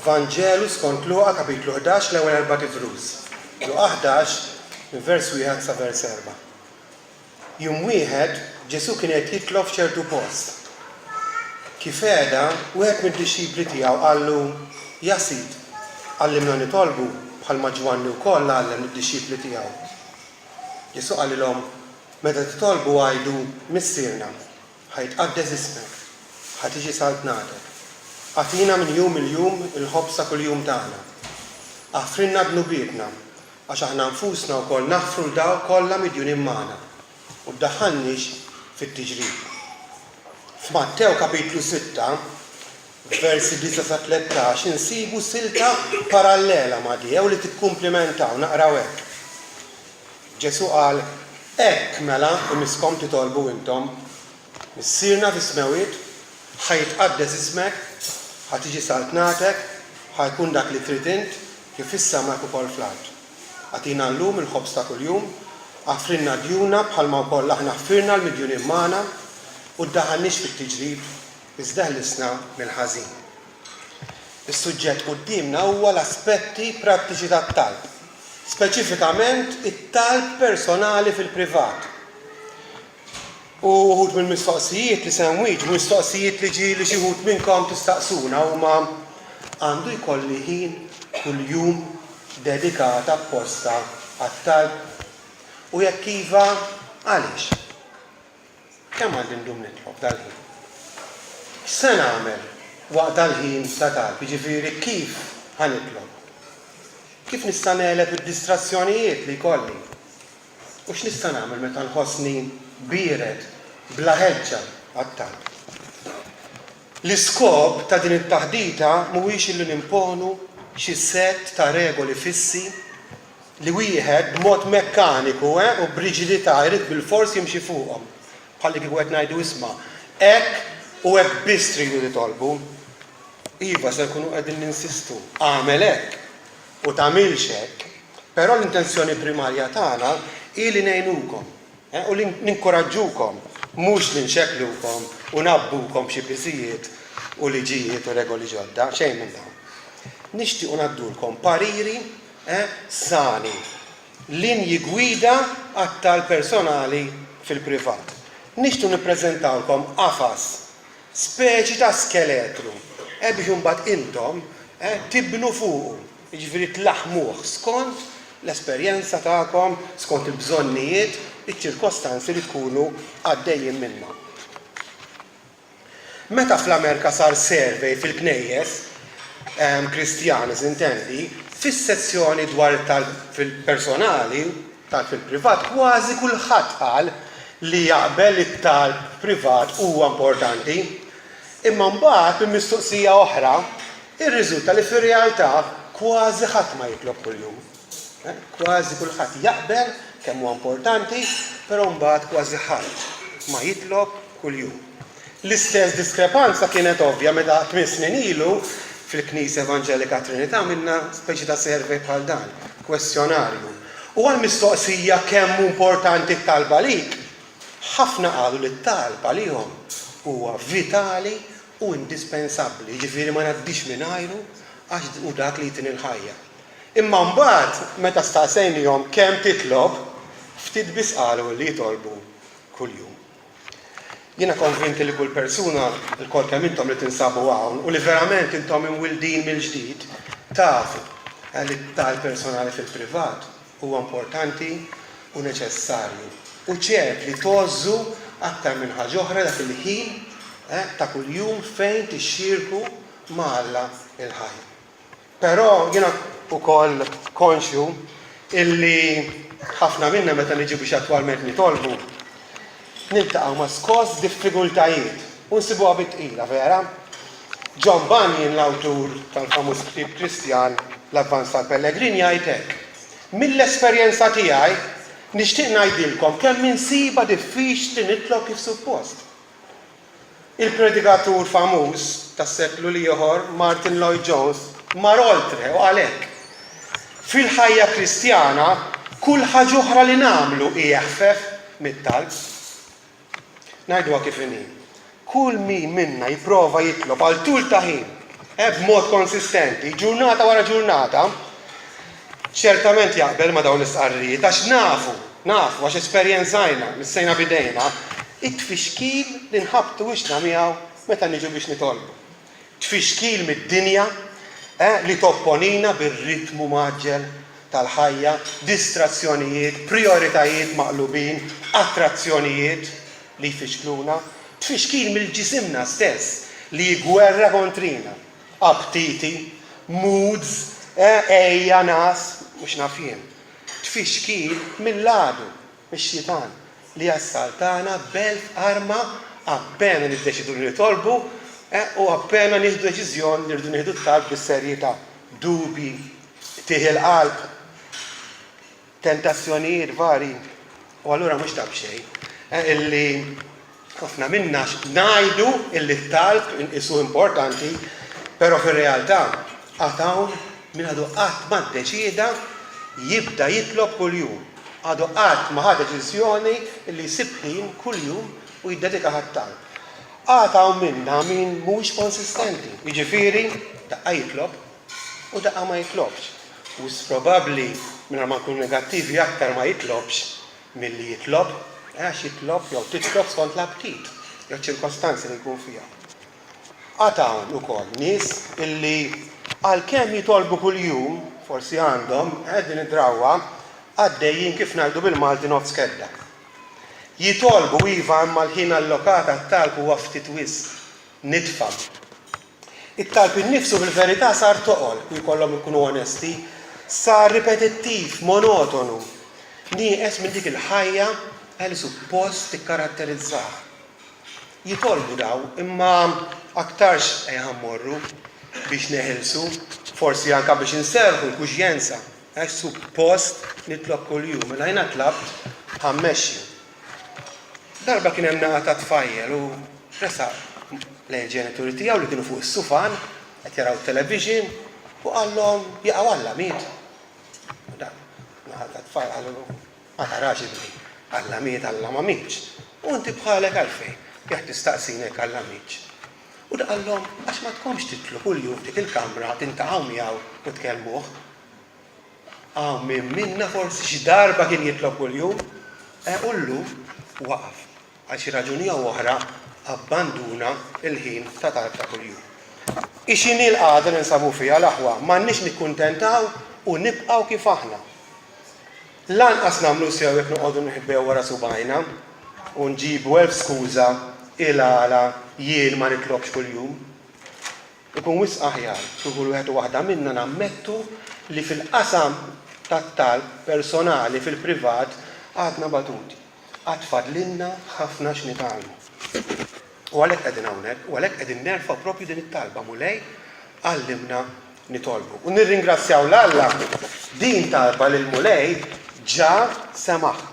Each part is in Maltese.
Vangelu skont Luqa kapitlu 11 l-ewwel 4 tifruz. Luqa 11 vers 1 sa vers 4. Jum wieħed Ġesu kien qed jitlob f'ċertu post. Kif għeda, wieħed mid-dixxipli tiegħu qallu ja Sid, għallimna nitolbu bħalma Ġwanni wkoll għallem id-dixxipli tiegħu. Ġesu qalilhom meta titolbu għajdu missierna, ħajtqaddes ismek, ħatiġi saltnatek. Għatina minn jum il-jum il-ħobsa kull jum tagħna. Aħfrinna dnubietna għax aħna nfusna wkoll naħfru l-daw kollha midjunin magħna u ddaħħalniex fit-tiġrib. F'Mattew kapitlu 6, versi 9 sa 13 insibu silta parallela ma' dijew li tikkumplimentaw naqraw hekk. Ġesu qal hekk mela imiskom titolbu intom missierna fis-smewiet ħajtqaddes ismek, ħatiġi saltnatek, ħajkun dak li trid int kif is-samak ukoll fl-art. Għatina llum il-ħobs ta' kuljum, għafrinna djuna bħalma wkoll aħna ħfirna l-midjunin magħna u ddaħħalniex fit-tiġrib iżda ħlisna mill-ħażin. Is-suġġett qudiemna huwa l-aspetti prattiċi tat-talb, speċifikament it-talb personali fil-privat. U wħud mill-mistoqsijiet li se nwieġbu mistoqsijiet li xi wħud minnkom tistaqsuna huma għandu jkolli ħin kuljum dedikata apposta għat-talb u jekk iva għaliex. Kemm għandi ndum nitlob dal-ħin? X'se nagħmel waqt dal-ħin ta' talb, jiġifieri kif ħanitlob? Kif nista' negħleb id-distrazzjonijiet li jkolli? U x'nista' nagħmel meta nħossni bired bla ħeġġa għat-talb. L-iskop ta' din it-taħdita mhuwiex illi nimponu xi sett ta' regoli fissi li wieħed b'mod mekkaniku u b'riġidità jrid bil-fors jimxi fuqhom. Bħalli kieku qed ngħidu isma' hekk u hekk biss tridu titolbu. Iva se nkunu qegħdin ninsistu, għamel hekk u tagħmilx hekk, però l-intenzjoni primarja tagħna hi li ngħinukom u li ninkoraġġukom, mhux li nxekklukom u nabbukom xi pisijiet u liġijiet u regoli ġodda, xejn minn dawn. Nixtiequ ngħaddulkom pariri sani, linji gwida għat-talb personali fil-privat. Nixtiequ nippreżentawlkom qafas, speċi ta' skeletru, biex imbagħad intom tibnu fuqu, jiġifieri tlaħmuh skont l-esperjenza tagħkom, skont il-bżonnijiet, iċ-ċirkostanzi li tkunu għaddejjin minnha. Meta fl-Amerika sar survey fil-knejjes Kristjani intendi, fis-sezzjoni dwar tal-personali, tal-privat, kważi kulħadd qal li jaqbel it-talb privat huwa importanti, imma mbagħad b'mistoqsija oħra, ir-riżulta li fir-realtà kważi ħadd ma jitlob kuljum. Kważi kulħadd jaqbel kemm huwa importanti, però mbagħad kważi ħadd ma jitlob kuljum. L-istess diskrepanza kienet ovvja meta 8 snin ilu fil-Knisja Evanġelika Trinità minna speċi ta' survey bħal dan, kwestjonarju. U għall-mistoqsija kemm importanti t-talba għalik, ħafna qalu li t-talba għalihom huwa vitali u indispensabbli, jiġifieri ma ngħaddix mingħajru għax hu dak li jtini l-ħajja. Imma mbagħad meta staqsejnihom kemm titlob, ftit biss qalu li jitolbu kuljum. Jiena konvinti li kull persuna l-kol kemm intom li tinsabu hawn u li verament intom imwildin mill-ġdid tafu li t-talb personali fil-privat huwa importanti u neċessarju. U ċert li tożżu aktar minn ħaġa oħra dak il-ħin ta' kuljum fejn tixxierku ma' Alla il-ħaj. Però jiena ukoll konxju illi ħafna minna meta niġu biex attwalment nitolbu niltaqgħu ma' skos diffikultajiet u nsibuha bitqila vera. John Bunyan, l-awtur tal-famuż ktieb Kristjan l-Avvanz tal-Pellegrini jgħid hekk. Mill-esperjenza tiegħi nixtieq ngħidilkom kemm insiba diffiċli nitlob kif suppost. Il-predikatur famuż tas-seklu ieħor Martin Lloyd Jones mar oltre u għalhekk. Fil-ħajja Kristjana kull ħaġa oħra li nagħmlu hija ħfef mit-talb. Ngħiduha kif inhi. Kull min minna jipprova jitlob għal tul ta' ħin b'mod konsistenti, ġurnata wara ġurnata, ċertament jaqbel ma dawn l-istqarrijiet, għax nafu, għax esperjenzajna, missejna bidejna, it-tfixkil li nħabtu wiexna miegħu meta niġu biex nitolbu. Tfixkil mid-dinja li topponina bir-ritmu maġġel tal-ħajja, distrazzjonijiet, prioritajiet maqlubin, attrazzjonijiet li jfixkluna, tfixkil mill-ġisimna stess li jgwerra kontrina, apptiti, moods, ejja nas, mux nafjien. Tfixkil mill-ladu, mix-xitan, li jassaltana belf arma appena niddeċidu li nitolbu u appena nieħdu deċiżjon li rridu nieħdu t-talb bis-serjetà, dubi, tieħi l-qalb, tentazzjonijiet vari. U allura mhux tab xejn illi ħafna minna ngħidu illi t-talb inqisu importanti, però fir-realtà hawn min għadu qatt ma ddeċieda jibda jitlob kuljum. Għadu qatt ma ħa deċiżjoni li jsib ħin kuljum u jiddedika ħat-talb. Hawn minna min mhux konsistenti. Jiġifieri daqqa jitlob u daqqa ma jitlobx. U probabbli mingħajr ma nkun negattivi aktar ma jitlobx milli jitlob, għax jitlob jew titlob skont l-aptit, jew ċirkostanzi li jkun fiha. Hawn ukoll nies illi għalkemm jitolbu kuljum, forsi għandhom qegħdin id-drawwa għaddejjin kif ngħidu bil-Malti nofs kedda. Jitolbu iva imma l-ħin allokat għat-talb huwa ftit wisq, nitfa'. It-talb innifsu fil-verità sar toqol, u jkollhom ikunu onesti, sar ripetittiv, monotonu, nieqes minn dik il-ħajja li suppost tikkaratterizzah. Jitolbu daw imma aktarx ħammorru biex neħilsu, forsi anka biex inserħu l-kuxjenza, għax suppost nitlob kuljum, mela jina tlabt ħammexxi. Darba kien hemm naqa ta' tfajjel u resa lejn ġenituri tiegħu li kienu fuq is-sufan qed jaraw television u qallhom jaqgħu għall-amiet. Naqa ta' tfajjel qalu ma tarax ibni, għall-amiet alla ma mitx. U inti bħalek għalfejn, jekk tistaqsinek għall-amiet. U qallhom għax ma tkomx titlu kuljum dik il-kamra tintaqgħu miegħu u tkellmuh. Minn minna forsi xi darba kien jitlob kuljum, ullu waqaf. Għal xi raġuni jew oħra abbanduna l-ħin ta' talb ta' kuljum. Ixini l-qagħda li nsabu fiha l-aħwa, m'għandniex nikkuntentaw u nibqgħu kif aħna. Lanqas nagħmlu sew jekk noqogħdu nħibbew wara subajna u nġibu elf skuża il-għala jien ma nitlobx kuljum. Ikun wisq aħjar, kull wieħed u waħda minna nammettu li fil-qasam tat-talb personali fil-privat għadna batuti. Għad fadlinna ħafna x'nitalmu. U għalhekk qegħdin hawnhekk, u għalhekk qegħdin nerfgħu proprju din it-talba mulej għallimna nitolbu. U nirringrazzjaw l-Alla din talba lil mulej ġa semaħ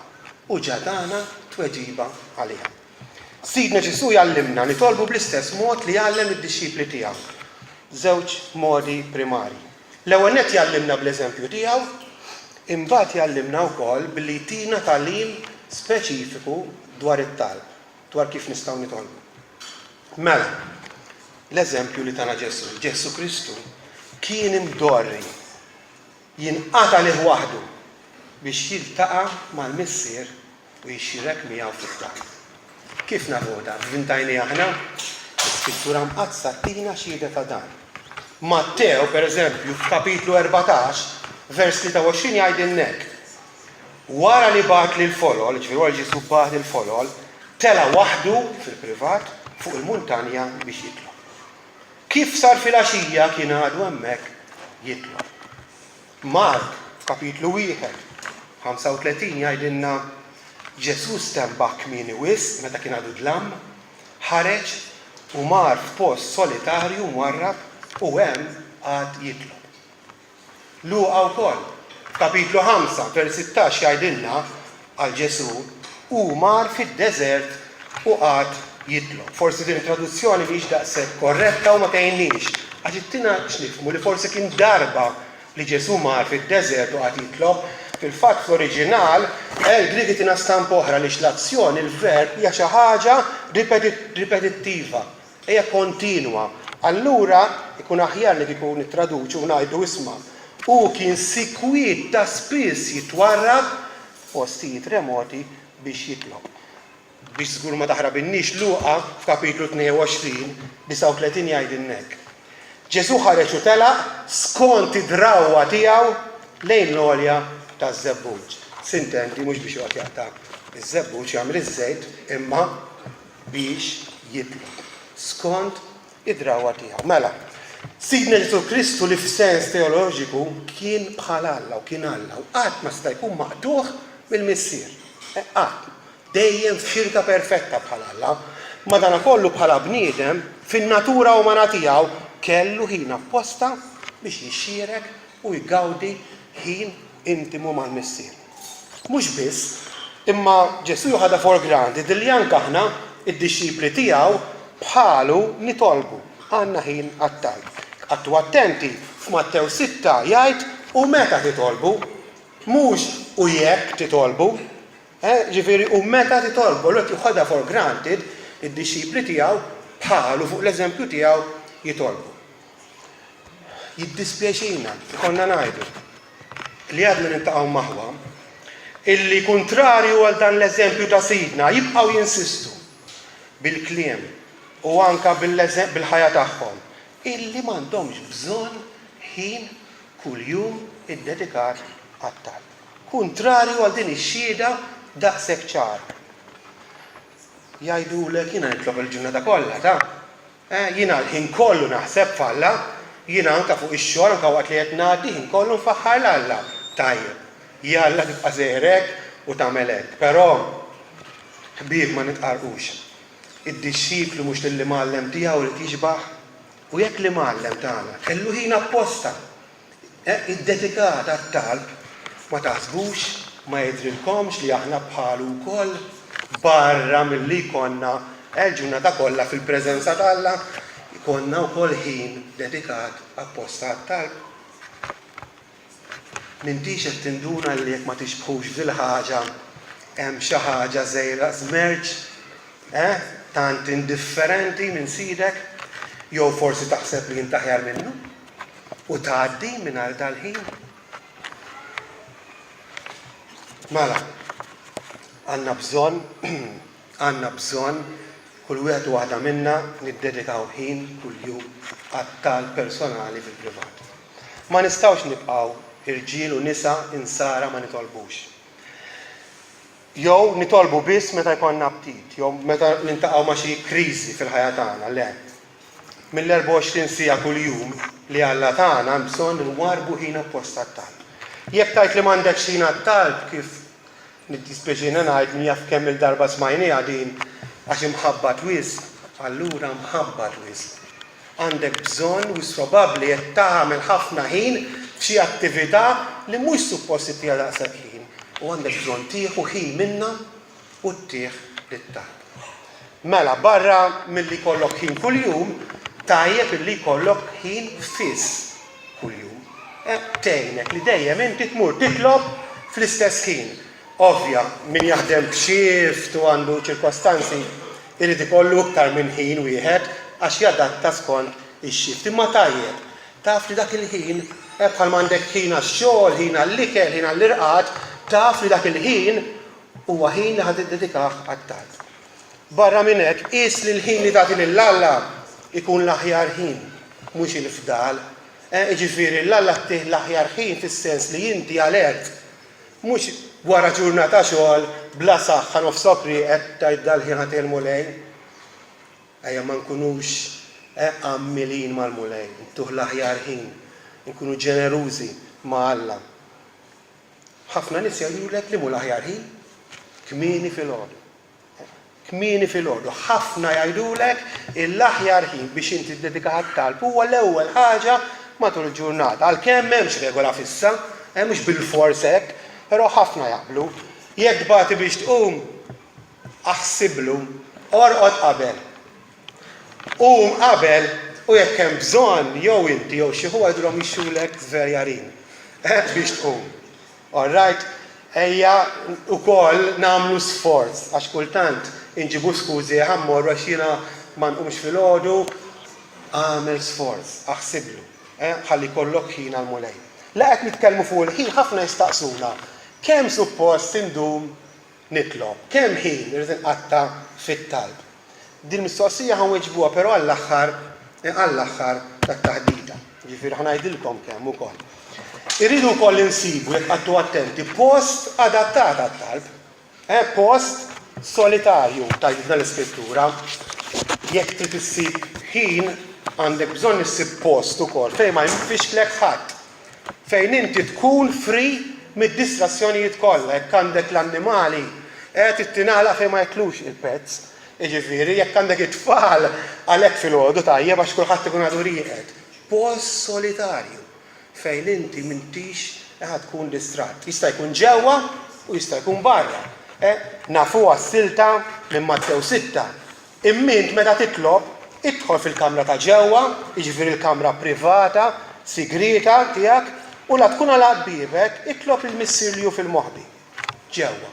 u ġa tagħna tweġiba għaliha. Sidna Ġesu jgħallimna nitolbu bl-istess mod li jgħallem id-dixxipli tiegħu. Żewġ modi primari. L-ewwel nett jgħallimna bl-eżempju tiegħu, imbagħad jgħallimna wkoll billi jtina tagħlim speċifiku dwar it-talb, dwar kif nistgħu nitolbu. Mela, l-eżempju li tana Ġesu, Ġesu Kristu kien imdorri jinqata' lih waħdu biex jiltaqa' mal-missier u jixxirek miegħu fit-talb. Kif nafuda? Vintajni aħna, l-Iskrittura mqazza tina xhieda ta' dan. Matteo, pereżempju, f'kapitlu 14, vers 23 jgħidilnek. Wara li bagħat lil folol, ġifieri Ġesu bagħat lil folol, tela waħdu fil-privat fuq il-muntanja biex jitlob. Kif sar fil-għaxija kien għadu hemmhekk jitlob. Mark, f'kapitlu 1, 35 jgħidilna Ġesu stembaħ kmieni wisq meta kien għadu dlam, ħareġ u mar f'post solitarju mwarrab u hemm għad jitlob. Luqa wkoll, kapitlu 5, vers 16 jgħidilna għal Ġesu u mar fid-deżert u għad jitlob. Forsi din traduzzjoni mhix daqshekk korretta u ma tgħinniex, għax ittina x'nifhmu li forsi kien darba li Ġesu mar fid-deżert u għad jitlob, fil-fatt fl-oriġinal il-Griegi tina stampa oħra li l-azzjoni, il-verb hija xi ħaġa ripetittiva, hija kontinwa. Allura ikun aħjar li kieku nittraduċu u ngħidu isma' u kien sikwiet ta' spiss jitwarrab postijiet remoti biex jitlob. Biex żgur ma taħrabinniex Luqa f'kapitlu 22, 39 jgħidilnek. Ġesu ħareġ u telaq skont id-drawwa tiegħu lejn l-għolja taż-żebbuġ. Sintendi mhux biex joqgħod jaqta' iż-żebbuġ jagħmel iż-żejt imma biex jitlob. Skont id-drawwa tiegħu. Mela, Sidna Ġesu Kristu li f'sens teoloġiku kien bħal Alla u kien Alla u qatt ma sta jkun maqtuħ mill-missier. Qatt. Dejjem f'xirka perfetta bħal Alla. Madankollu bħala bniedem fin-natura umana tiegħu kellu ħin apposta biex jixxierek u jgawdi ħin intimu mal-missier. Mhux biss, imma Ġesu ħada for granted li anke aħna id-dixxipli tiegħu bħalu nitolbu għandna ħin għat-talb. Għattu attenti f'Mattew 6 jgħid u meta titolbu, mhux u jekk titolbu, ġifieri u meta titolbu, l ħada for granted id-dixxipli tiegħu bħalu fuq l-eżempju tiegħu jitolbu. Jiddispjaċina, konna ngħidu li għadna nintaqgħu magħha illi kontrarju għal dan l-eżempju ta' Sidna jibqgħu jinsistu bil-kliem u anka bil-ħajja tagħhom illi m'għandhomx bżonn ħin kuljum iddedikat għat-talb. Kontrarju għal din ix-xhieda daqshekk ċara. Jgħidulek jiena nitlob il-ġurnata kollha ta' jiena l-ħin kollu naħseb f'Alla, jiena anke fuq ix-xogħol anke waqt li qed ngħaddi ħin kollu nfaħħar l-Alla. Tajjeb, jalla tibqa' żgħirek u tagħmel hekk. Però ħbieb ma nitqarqux. Id-dixxiplu mhux lill mgħallem tiegħu li tixbaħ u jekk li mgħallem tagħna kellu ħin apposta iddedikat għat-talb ma taħsbux ma jidrilkomx li aħna bħalu wkoll barra milli jkollna l-ġurnata kollha fil-preżenza t'Alla jkollna wkoll ħin dedikat apposta għat-talb. M'intix qed tinduna li jekk ma tixbħux fil-ħaġa hemm xi ħaġa żgħira żmerġ, tant indifferenti minn sidek, jew forsi taħseb li jint aħjar minnu u tgħaddi mingħajr dal-ħin. Mela, għandna bżonn kull wieħed u waħda minna niddedikaw ħin kuljum għat-talb personali fil-privat. Ma nistgħux nibqgħu irġiel u nisa insara ma nitolbux. Jew nitolbu biss meta jkollna aptit, jew meta nintaqgħu ma' xi kriżi fil-ħajja tagħna, le. Mill-24 siegħa kuljum li Alla tagħna hemm bżonn nwarbu ħin apposta għat-talb. Jekk tgħid li m'għandekx ħin għat-talb kif niddispjaċina ngħid min jaf kemm il-darba smajniha din għax imħabbat wisq, allura mħabbat wisq. Għandek bżonn wis probabbli qed tagħmel ħafna ħin f'xi attività li mhux suppost tiegħek daqshekk ħin. U għandek bżonn tieħu ħin minnha u ttieħ lit-talb. Mela barra milli jkollok ħin kuljum, tajjeb illi jkollok ħin fiss kuljum. Tgħinek li dejjem inti tmur titlob fl-istess ħin. Ovvja, min jaħdem b'xift u għandu ċirkostanzi irid ikollu iktar minn ħin wieħed għax jadatta skont ix-xift. Imma tajjeb, taf li dak il-ħin bħal m'għandek ħin għax-xogħol, ħin għall-ikel, ħin għall-irqad, taf li dak il-ħin huwa ħin li ħad iddedikah għat-talb. Barra minn hekk qis li l-ħin li tagħti lill-Alla ikun l-aħjar ħin, mhux il-fdal. Ġifieri l-Alla ttieħ l-aħjar ħin fis-sens li inti alert. Mhux wara ġurnata xogħol bla saħħa nofs sokri qed tgħid dal-ħin ħadd il-mulej. Ejja ma nkunux għammilin mal-mulej, ntuħ l-aħjar ħin, nkunu ġenerużi ma' Alla. Ħafna nies jgħidulek li mhu l-aħjar ħin kmieni filgħodu. Kmieni filgħodu. Ħafna jgħidulek l-aħjar ħin biex inti tiddedika għat-talb huwa l-ewwel ħaġa matul il-ġurnata. Għalkemm m'hemmx regola fissa, mhux bil-fors hekk, però ħafna jaqblu. Jekk bagħti biex tqum aħsiblu, orqod qabel. Qum qabel u jekk hemm bżonn jew inti jew xi ħu għidulhom jixxulek żverjarin biex tqum. All right, ejja wkoll nagħmlu sforz għax kultant inġibu skużi ħammor għax jiena ma nqumx filgħodu Għamel sforz, aħsiblu, ħalli kollok ħin għal-mulej. La qed nitkellmu fuq il-ħin ħafna jistaqsuna. Kemm suppost indum nitlob? Kemm ħin irid inqatta fit-talb? Din mistoqsija ħanweġbuha però għall-aħħar tat-taħdida. Ġifieri ħanajdilkom kemm ukoll. Irridu wkoll insibu jekk qattu attenti post adattat għat-talb, post solitarju tajtna l-Iskrittura. Jekk trid issib ħin għandek bżonn issib post ukoll fejn ma jinfixklek ħadd. Fejn inti tkun free mid-distrazzjonijiet kollha, jekk għandek l-annimali qed ittingħalaq fejn ma jaklux il-pets. Jiġifieri jekk għandek it-tfal għalhekk filgħodu tajjeb għax kulħadd ikun għadu rieqed. Post solitarju fejn inti m'intix qed tkun distratt. Jista' jkun ġewwa u jista' jkun barra. Nafuha s-silta minn Mattew 6. Immint meta titlob, idħol fil-kamra ta' ġewwa, jiġifieri l-kamra privata, sigrita tiegħek, u la tkun għal bibek, itlob il-missier li hu fil-moħbi. Ġewwa.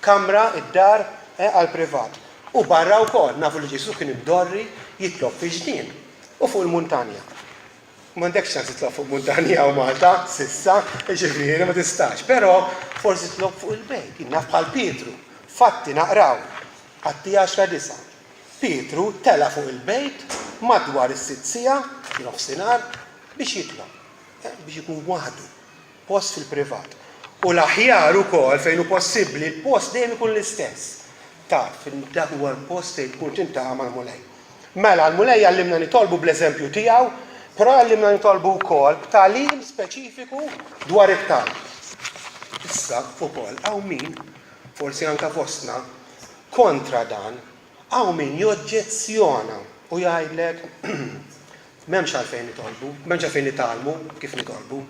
Kamra id-dar għal-privat. U barra wkoll nafu li Ġesu kien imdorri jitlob fi ġnien u fuq il-muntanja. M'għandekx ċans titlob fuq muntanja u Malta, sissa, jiġifieri ma tistax. Però forsi titlob fuq il-bejt. Naf bħal Pietru. Fatti naqraw. Atti 10-9. Pietru tela fuq il-bejt madwar is-sitt siegħa nofsinhar biex jitlob. Biex ikun waħdu, post fil-privat. U l-aħjar ukoll fejn hu possibbli l-post dejjem ikun l-istess. Taf, dak huwa l-post fejn tkun tintaqa' mal-mulej. Mela l-mulej għallimna nitolbu bl-eżempju tiegħu, però għallimna nitolbu wkoll b'tagħlim speċifiku dwar it-talb. Issa ukoll hawn min, forsi anke fostna, kontra dan, hawn min joġġezzjona u jgħidlek m'hemmx għalfejn nitolbu, m'hemmx għalfejn nitalmu kif nitolbu.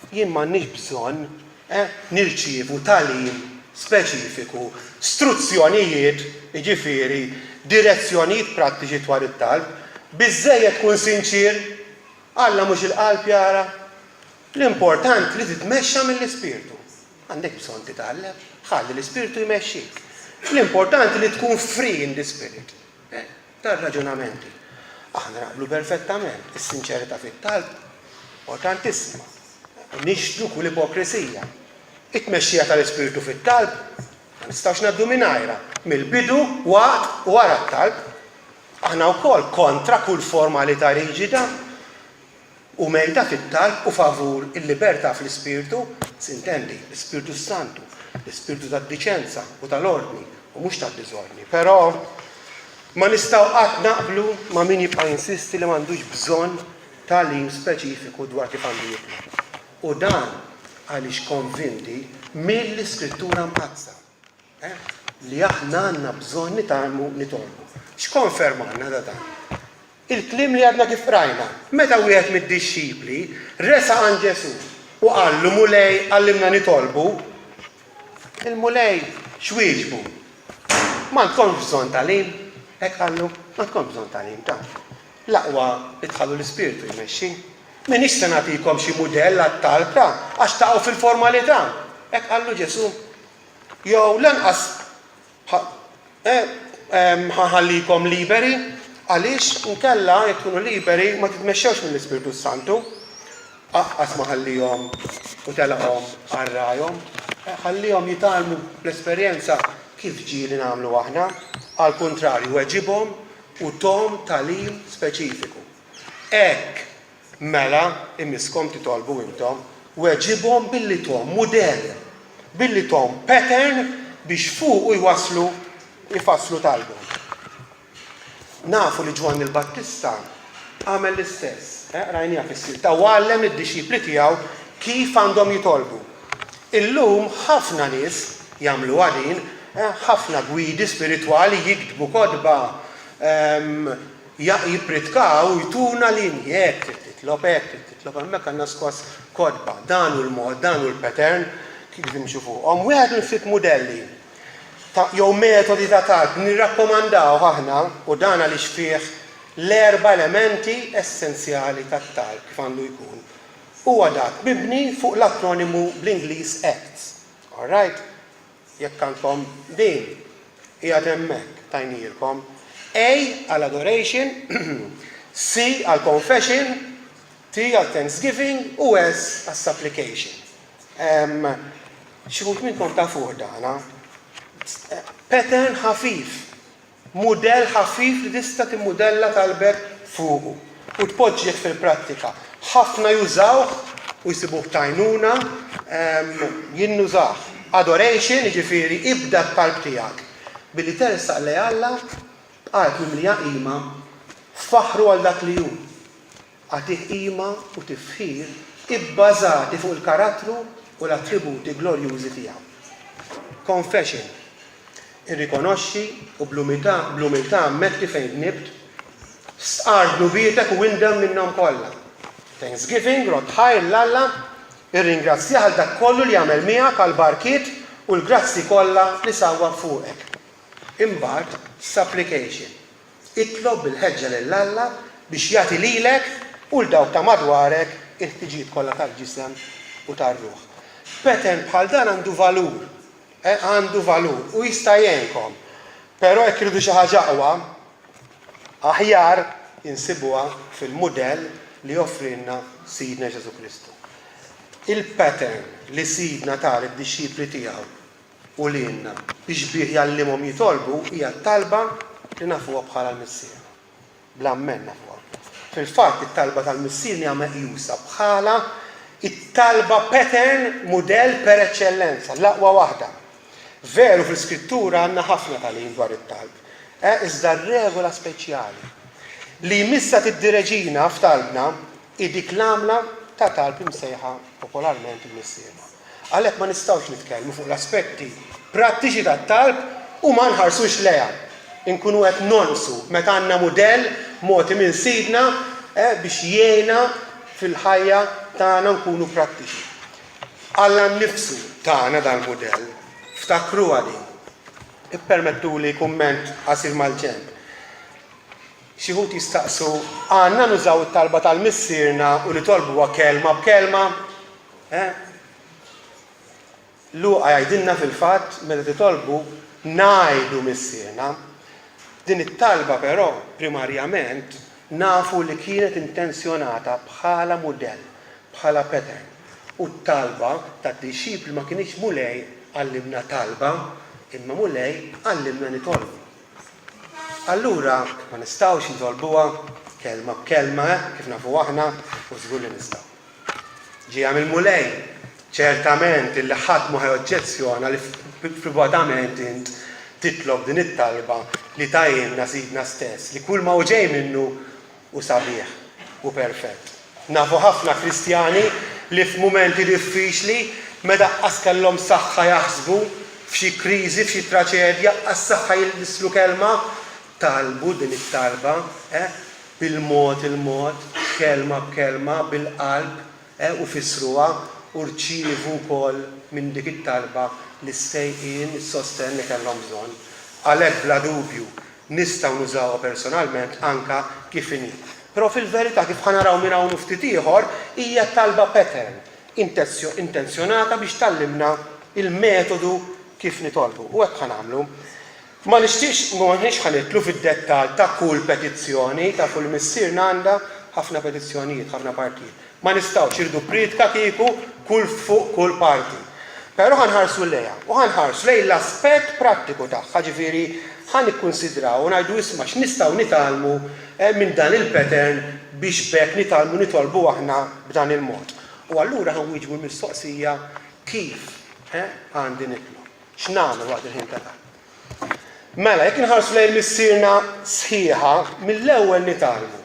Jien m'għandniex bżonn nirċievu tagħlim speċifiku, struzzjonijiet, jiġifieri direzzjonijiet prattiċi dwar it-talb, biżżejjed tkun sinċir, Alla mhux il-qalb jara. L-importanti li titmexxa mill-Ispirtu. Għandek bżonn titgħallem, ħalli l-Ispirtu jmexxik. L-importanti li tkun free in the spirit. Tar-raġunamenti. Aħna naqblu perfettament, is-sinċerità fit-talb importantissima. Nixtru kull ipokrisija. It-tmexxija tal-Ispirtu fit-talb ma nistgħux ngħaddu mingħajrha. Mill-bidu waqt u wara t-talb. Aħna wkoll kontra kull formalità riġida u mejda fit-talb u favur il-libertà fl-Ispirtu, sintendi, l-Ispirtu Santu, l-Ispirtu tad-diċenza u tal-ordni u mhux tad-diżordni. Però ma nistgħu qatt naqblu ma' min jibqa' jinsisti li m'għandux bżonn tagħlim speċifiku dwar kif għandu jitlob. U dan għaliex konvinti mill-Iskrittura mpazza li aħna għandna bżonn nitalmu nitolbu. X'konfermanna da dan? Il-kliem li għadna kif rajna, meta wieħed mid-dixxipli resa għand Ġesu u qallu mulej għallimna nitolbu, il-mulej x'wieġbu? Ma tkunx bżonn tagħlim, hekk qallu, ma tkunx bżonn tagħlim ta'. L-aqwa idħallu l-Ispirtu jmexxi. Minix se nagħtikom xi mudell għat-talba għax taqgħu fil-formalità. Hekk qallu Ġesu. Jew lanqas ħallikom liberi għaliex inkella jekk tkunu liberi ma titmexxewx mill-Ispirtu Santu. Aqqas ma ħallihom u telaqhom għarrajhom, ħallihom jitalmu l-esperjenza kif ġieli nagħmlu aħna, għal kuntrarju weġibhom u tom tagħlim speċifiku. Hekk mela immiskom titolbu intom, weġibhom billi tom mudell, billi tom pattern biex fuq u jfasslu talbhom. Nafu li Ġwan il-Battista għamel l-istess, rajnija fis-silta, u għallem id-dixxipli tiegħu kif għandhom jitolbu. Illum ħafna nies jagħmlu għadin, ħafna gwidi spiritwali jiktbu kodba, jipritkaw u jtuna linji, hekk titlob, hemmhekk għandna skos kodba, dan hu l-mod, dan hu l-pattern kif nimxu fuqhom. Wieħed minn ftit modelli jew metodi ta' talb nirrakkomandaw aħna u dan għaliex fih l-erba' elementi essenzjali tat-talb kif għandu jkun. Huwa dak mibni fuq l-akronimu bl-Ingliż ACTS. All right? Jekk għandkom din qiegħed hemmhekk tajnielkom. A għal adoration, C għal confession, T għal thanksgiving u S għal supplication. Xieħut minnkom ta' fuq dana. Pattern ħafif, model ħafif li tista' timmodella talbek fuqu u tpoġġieh fil-prattika. Ħafna jużawh u jsibuh tajnuna, jinnużah. Adoration, jiġifieri ibda t-talb tiegħek billi tersaq lej Alla b'qalb mimlija qima faħru għal dak li hu. Għatih qima u tifħir ibbażati fuq il-karattru u l-attributi glorjużi tiegħu. Confession. Irrikonoxxi u bl-umiltà ammetti fejn nibt, sqar dnubietek u windem minnhom kollha. Thanksgiving, rotħajr l-Alla, irringrazzjah għal dak kollu li jagħmel miegħek għal barkiet u l-grazzi kollha li sawwa fuqek. Imbagħad supplication. Itlob bil-ħeġġa lill-Alla biex jagħti lilek u l-dawk ta' madwarek il-ħtiġijiet kollha tal-ġisem u tar-ruħ. Pattern bħal dan għandu valur. Għandu valur u jista' jgħinkom. Però jekk iridu xi ħaġa aqwa, aħjar insibuha fil-mudell li joffrilna Sidna Ġesu Kristu. Il-pattern li Sidna tal id-dixxipli tiegħu u lilna biex bih jallimhom jitolbu hija talba li nafuha bħala l-missier. Bl-ammen nafuha. Fil-fatt it-talba tal-missier hija meqjusa bħala it-talba pattern mudell per eċċellenza, l-aqwa waħda. Veru fl-Iskrittura għandna ħafna tal-in dwar it-talb. Iżda r-regola speċjali li missa tiddireġina f'talbna dik l-għamla ta' talb imsejħa popolarment il-missiema. Għalhekk ma nistgħux nitkellmu fuq l-aspetti prattiċi tat-talb u ma nħarsux lejha. Inkunu qed nonsu meta għandna mudell mogħti minn Sidna biex jgħinna fil-ħajja tagħna nkunu prattiċi. Alla nnifsu tagħna dal-mudell ftakruha din. Ippermettuli kumment qasir mal-ġenb. Xi wħud jistaqsu għandna nużaw it-talba tal-missierna u nitolbuha kelma b'kelma? Luqa jgħidilna fil-fatt meta titolbu ngħidu missierna. Din it-talba però primarjament nafu li kienet intenzjonata bħala mudell, bħala pattern. U t-talba tad-dixxipli ma kienx mulej għallimna talba, imma mulej għallimna nitolbu. Allura ma nistgħux nitolbuha kelma b'kelma kif nafu aħna u żgur li nistgħu. Ġie għamil mulej ċertament illi ħadd ma ħajoġġezzjona li privatament int titlob din it-talba li tajjilna Sidna stess, li kull ma hu ġej minnu u sabiħ u perfett. Nafu ħafna Kristjani li f'mumenti diffiċli meta qas kellhom saħħa jaħsbu f'xi kriżi, f'xi traċedja, għas-saħħa jilbislu kelma, talbu din it-talba bil-mod, kelma b'kelma, bil-qalb u fissruha u rċievu wkoll minn dik it-talba l-istejqien, is-sostenn li kellhom bżonn. Għalhekk bla dubju nistgħu nużawha personalment anke kif inhi. Però fil-verità kif ħanaraw minn hawn ftit ieħor hija talba pattern intenzjonata biex tallimna il-metodu kif nitolbu. U hekk ħanagħmlu. Ma nixtiex ħanitlu fid-dettall ta' kull petizzjoni ta' kull missierna għandha ħafna petizzjonijiet, ħafna partijiet. Ma nistgħux irdu pritka kieku kull fuq kull parti. Però ħanħarsu lejha u ħanħarsu lejn l-aspett prattiku tagħha, ġifieri ħanikkunsidraw u ngħidu isma' x'nistgħu nitalmu minn dan il-pattern biex bekk nitalmu nitolbu aħna b'dan il-mod. U allura ħanwieġbu l-mistoqsija kif għandi nitlob. X'nagħmel waqt il-ħin ta' Mela, jekk inħarsu lejn missierna sħiħa mill-ewwel nitalmu.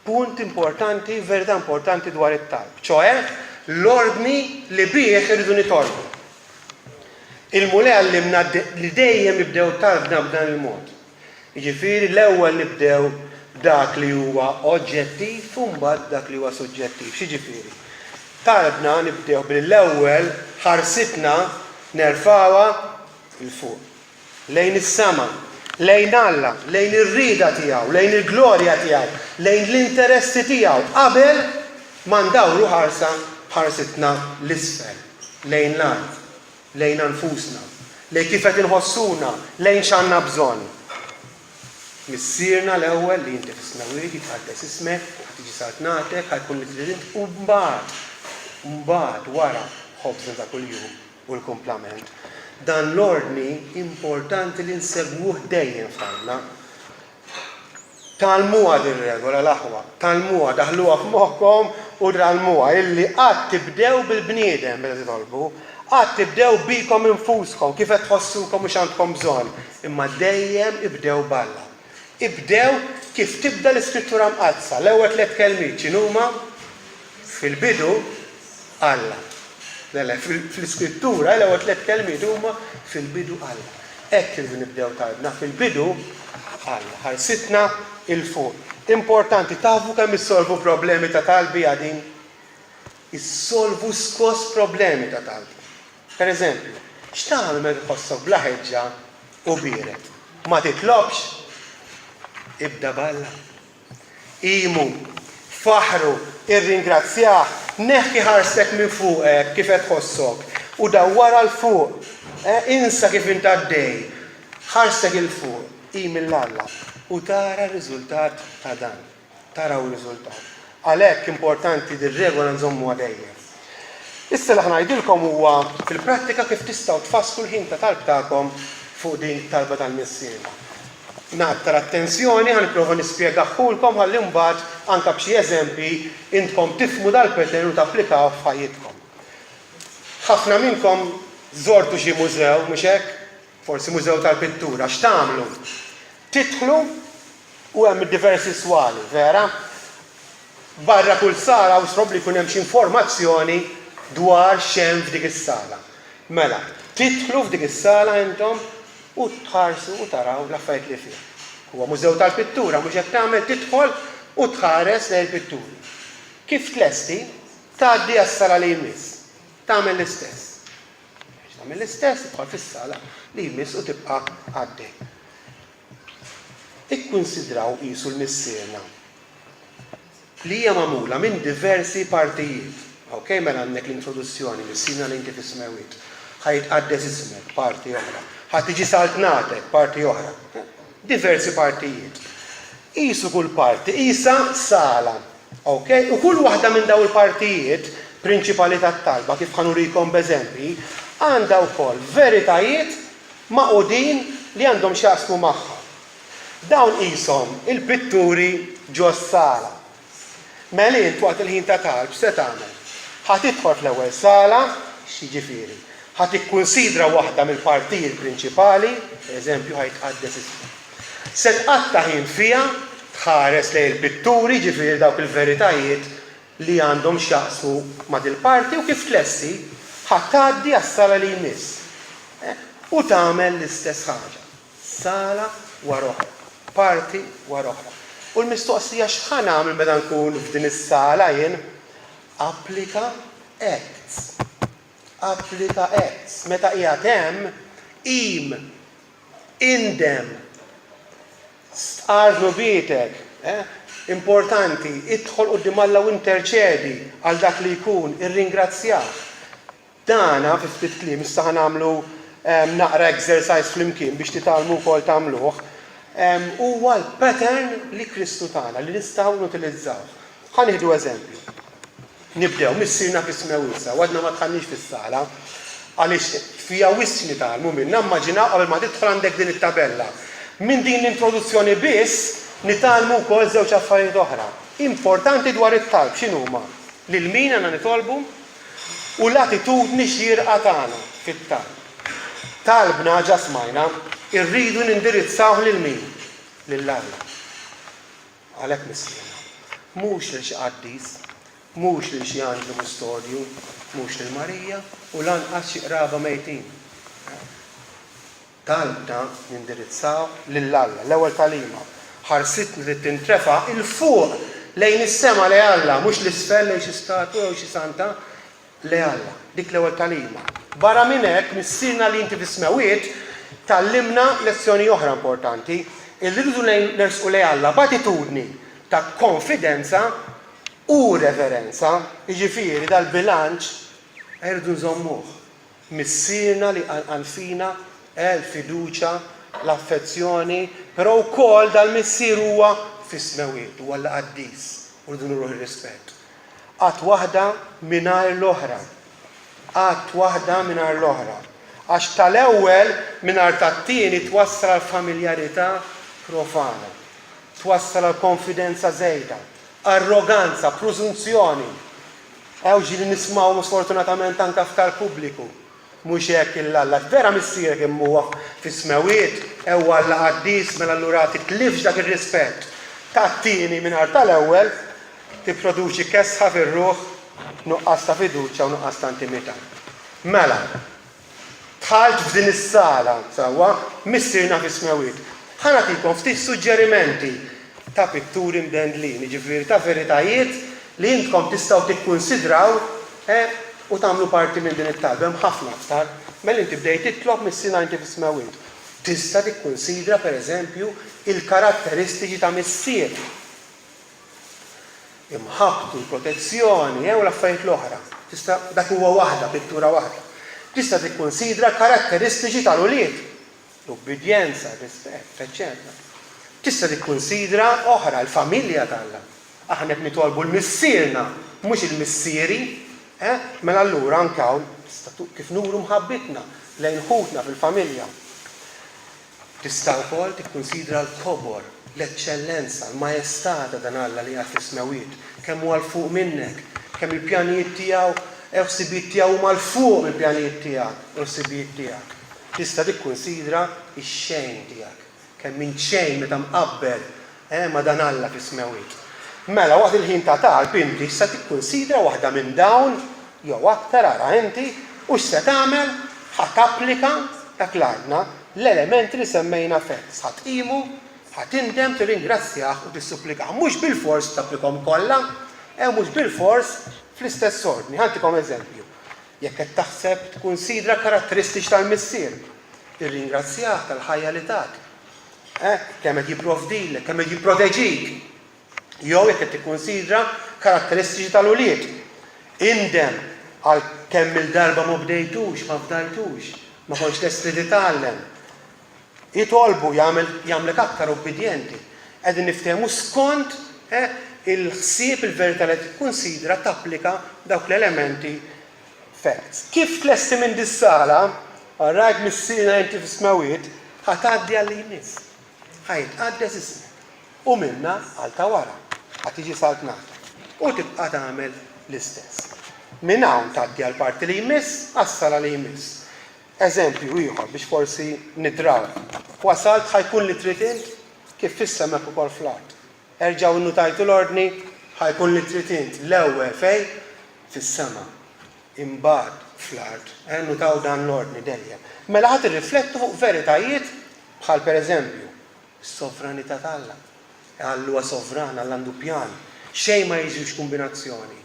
Punt importanti, verità importanti dwar it-talb, ċoe l-ordni li bih irridu nitolbu. Il-mulej għallimna li dejjem nibdew talbna b'dan il-mod. Jiġifieri l-ewwel nibdew dak li huwa oġġettiv u mbagħad dak li huwa suġġettiv. X'jiġifieri? Talbna nibdew bil-ewwel ħarsitna nerfawha il fuq. Lejn is-sama, lejn Alla, lejn ir-rieda tiegħu, lejn il-glorja tiegħu, lejn l-interessi tiegħu, qabel ma ndawru ħarsitna l-isfel, lejn l-art, lejn anfusna, lejn kif qed inħossuna, lejn x'għandna bżonn. Missierna l-ewwel li inti fis-smawiet jitqaddes ismek, tiġi saltnatek, ħajkun li trid u mbagħad wara ħobżna ta' kuljum u l-kumplament. Dan l-ordni importanti li nsegwuh dejjem f'ħajna. Talmuha din regola l-aħwa, talmuha daħluha f'moħħkom u talmuha illi qatt tibdew bil-bniedem meta titolbu, qatt tibdew bikom infuskom kif qed tħossukom u x'għandkom bżonn, imma dejjem ibdew balla. Ibdew kif tibda l-iskrittura mqazza. L-ewwel 3 kelmiet x'inhuma? Fil-bidu Alla. Fl-iskrittura l-ewwel 3 kelmiet huma fil-bidu Alla. Hekk irridu nibdew talbna fil-bidu Alla. Ħarsitna il-fuq. Importanti tafu kemm issolvu problemi ta' talbi għadin? Issolvu skos problemi ta' talbi. Per eżempju, x'tagħmel meta tħossok bla ħeġġa u bieret? Ma titlobx? Ibda balla. Imu, faħru, irringrazzjah, neħki ħarsek minn fuqek kif qed tħossok u dawwara l-fuq. Insa kif inta għaddej. Ħarsek il-fuq, mill-Alla u tara r-riżultat ta' dan. Taraw r-riżultat. Għalhekk importanti dir-regola nżommu għadejjem. Issa li ngħidilkom huwa fil-prattika kif tistgħu tfasslu l-ħin ta' talb tagħkom fuq din talba tal-missiera. Naqtar attenzjoni ħanipprova nispjegaħħulkom ħalli mbagħad anke b'xi eżempji intkom tifhmu dal-pattern u tapplikaw f'ħajjitkom. Ħafna minnkom żortu xi mużew mhux hekk? Forsi mużew tal-pittura, x'tagħmlu? Tidħlu u hemm diversi swali, vera? Barra kull sala u srobbli jkun hemm xi informazzjoni dwar x'hemm f'dik is-sala. Mela, tidħlu f'dik is-sala intom u tħarsu u taraw l-affarijiet li fih. Huwa mużew tal-pittura, mhux hekk tagħmel tidħol u tħares lejn il-pitturi. Kif tlesti tgħaddi għas-sala li jmiss. Tagħmel l-istess. Tagħmel l-istess tidħol fis-sala li jmiss u tibqa' għaddej. Ikkunsidraw qisu l-missiera li hija magħmula minn diversi partijiet. Okay, mela għandek l-introduzzjoni, missierna li inti fis-smawiet. Ħajtqaddes ismek, parti oħra. Ħatiġi saltnatek, parti oħra. Diversi partijiet. Qisu kull parti, qisha sala. Okay? U kull waħda minn daw il-partijiet prinċipali tat-talba kif ħanurikom b'eżempji, għandha wkoll veritajiet maqudin li għandhom x'jaqsmu magħha. Dawn qishom il-pitturi ġo s-sala. Mela int waqt il-ħin ta' talb se tagħmel? Ħatidħol fl-ewwel sala, x'jiġifieri? Ħatikkunsidra waħda mill-partijiet prinċipali, eżempju ħajtqaddes ismek. Se tqatta' ħin fiha tħares lejn il-pitturi, ġifieri dawk il-veritajiet li għandhom x'jaqsmu ma' dil-parti u kif tlessi ħattgħaddi għas-sala li jmiss. U tagħmel l-istess ħaġa. Sala wara oħra, parti wara oħra. U l-mistoqsija x'ħan nagħmel meta nkun f'din is-sala jien? Applika acts. Applika acts. Meta qiegħed hemm, indem, stqarnu bietek, importanti, idħol quddiem Alla u interċedi għal dak li jkun, irringrazzjah. Dana fi ftit kliem issa ħanagħmlu naqra exercise flimkien biex titgħallmu wkoll tagħmluh. Huwa l-pattern li Kristu tagħna li nistgħu nutilizzaw. Ħanieħdu eżempju. Nibdew missierna fis-smewisa, għadna ma tħannix fis-sala għaliex fija wisq nitgħallmu minnha immaġinaw qabel ma tidħol għandek din it-tabella. Min din l-introduzzjoni biss nitgħallmu wkoll żewġ affarijiet oħra. Importanti dwar it-talb x'inhuma? Lil min għandna nitolbu u l-attitudni xierqa tagħna fit-talb. Talbna ġa smajna irridu nindirizzaw lil min? Lill-Alla. Għalhekk missierna. Mhux lil xi qaddis, mhux lil xi anġlu kustodju, mhux lil Marija u lanqas xi qraba mejtin. Talbna nindirizzaw lill-Alla, l-ewwel talima. Ħarsitni li tintrefa' il-fuq lejn is-sema li Alla, mhux l-isfel lejn xi statwa jew xi santa li Alla. Dik l-ewwel talima. Barra minn hekk missierna li inti fis-smawiet tallimna lezzjoni oħra importanti, irridu nersqu lejn Alla b'attitudni ta' konfidenza u reverenza, jiġifieri dal-bilanċ irridu nżommuh. Missierna li għalfina l-fiduċja, l-affezzjoni, Però wkoll dal-missier huwa fis-smawiet, huwa l-qaddis u rridu nuru r-rispett. Qatt waħda mingħajr l-oħra. Qatt waħda mingħajr l-oħra. Għax tal-ewwel mingħajr tat-tieni twassal għal familjarità profana. Twassal għal konfidenza żejda, arroganza, presunzjoni. Ġieli nismgħu sfortunatament anke f'tal pubbliku. Mhux hekk il-Alla. Vera missierek hemm huwa fis-smawiet, ewwa l-qaddis mela allura titlifx dak ir-rispett. Tat-tieni mingħajr tal-ewwel tipproduċi kesħa fir-ruħ, nuqqas ta' fiduċja u nuqqas ta' intimità. Mela, dħalt f'din is-sala sewwa missierna fis-smawiet. Ħa nagħtikom ftit suġġerimenti ta' pitturi mdendlin, jiġifieri ta' veritajiet li intkom tistgħu tikkunsidraw u tagħmlu parti minn din it-talba. Hemm ħafna aktar. Mela inti bdejt titlob mis-sina inti fis-smawiet. Tista' tikkunsidra pereżempju il-karatteristiċi ta' missier. Imħabbtu l-protezzjoni u l-affarijiet l-oħra. Tista' dak huwa waħda, pittura waħda. Tista' tikkunsidra karatteristiċi tal-ulied, l-ubbidjenza, rispett, eċċetera. Tista' tikkunsidra oħra l-familja tagħha. Aħna qed nitolbu l-missierna, mhux il-missieri, mela allura anke hawn kif nuru mħabbitna lejn ħutna fil-familja. Tista' wkoll tikkunsidra l-kobor, l-eċċellenza, l-majestà ta' dan Alla li għad fis-smawiet, kemm huwa l-fuq minnek, kemm il-pjanijiet tiegħu ħsibijiet tiegħu huma l-fuq mill-pjanijiet tiegħek u l-ħsibijiet tiegħek. Tista' tikkunsidra x-xejn tiegħek, kemm minn xejn meta mqabbel ma' dan Alla fis-smawiet. Mela waqt il-ħin ta' talb inti tista' tikkunsidra waħda minn dawn jew aktar ara inti u x'se tagħmel ħadd applika dak l-għadna l-elementi li semmejna facts. Ħatqimu, ħatindem, tirringrazzjah u tissupplikaħ. Mhux bil-fors tapplikhom kollha, mhux bil-fors fl-istess ordni. Ħantikom eżempju. Jekk qed taħseb tikkunsidra karatteristiċi tal-missier, tirringrazzjah tal-ħajja li tagħti. Kemm qed jipprovdilek, kemm qed jipproteġik. Jew jekk qed tikkunsidra karatteristiċi tal-ulied. Indem għal kemm il-darba ma bdejtux, ma fdajtux, ma kontx lest li titgħallem. Jitolbu jagħmlek aktar obbedjenti. Qegħdin niftehmu skont il-ħsieb il-verità li tikkunsidra tapplika dawk l-elementi facts. Kif tlesti minn dis-sala, rajt missiera inti fis-smawiet, ħatgħaddi għall jmiss. Ħajtqaddes ismek. U minna għal ta' wara. Ħatiġi saltnata. U tibqa' tagħmel l-istess. Minn hawn tgħaddi għall parti li jmiss, għas-sala li jmiss. Eżempju ieħor biex forsi nidraw. Wasalt ħajkun li trid int kif fis-semek ukoll fl-art. Erġgħu nnutajtu l-ordni ħajkun li trid int l-ewwel fejn fis-sema. Imbagħad fl-art. Nnutaw dan l-ordni dejjem. Mela ħadd irriflettu fuq veritajiet bħal pereżempju s-sovranità tal-Alla. Alla huwa sovran, Alla għandu pjan. Xejn ma jiġux kombinazzjoni.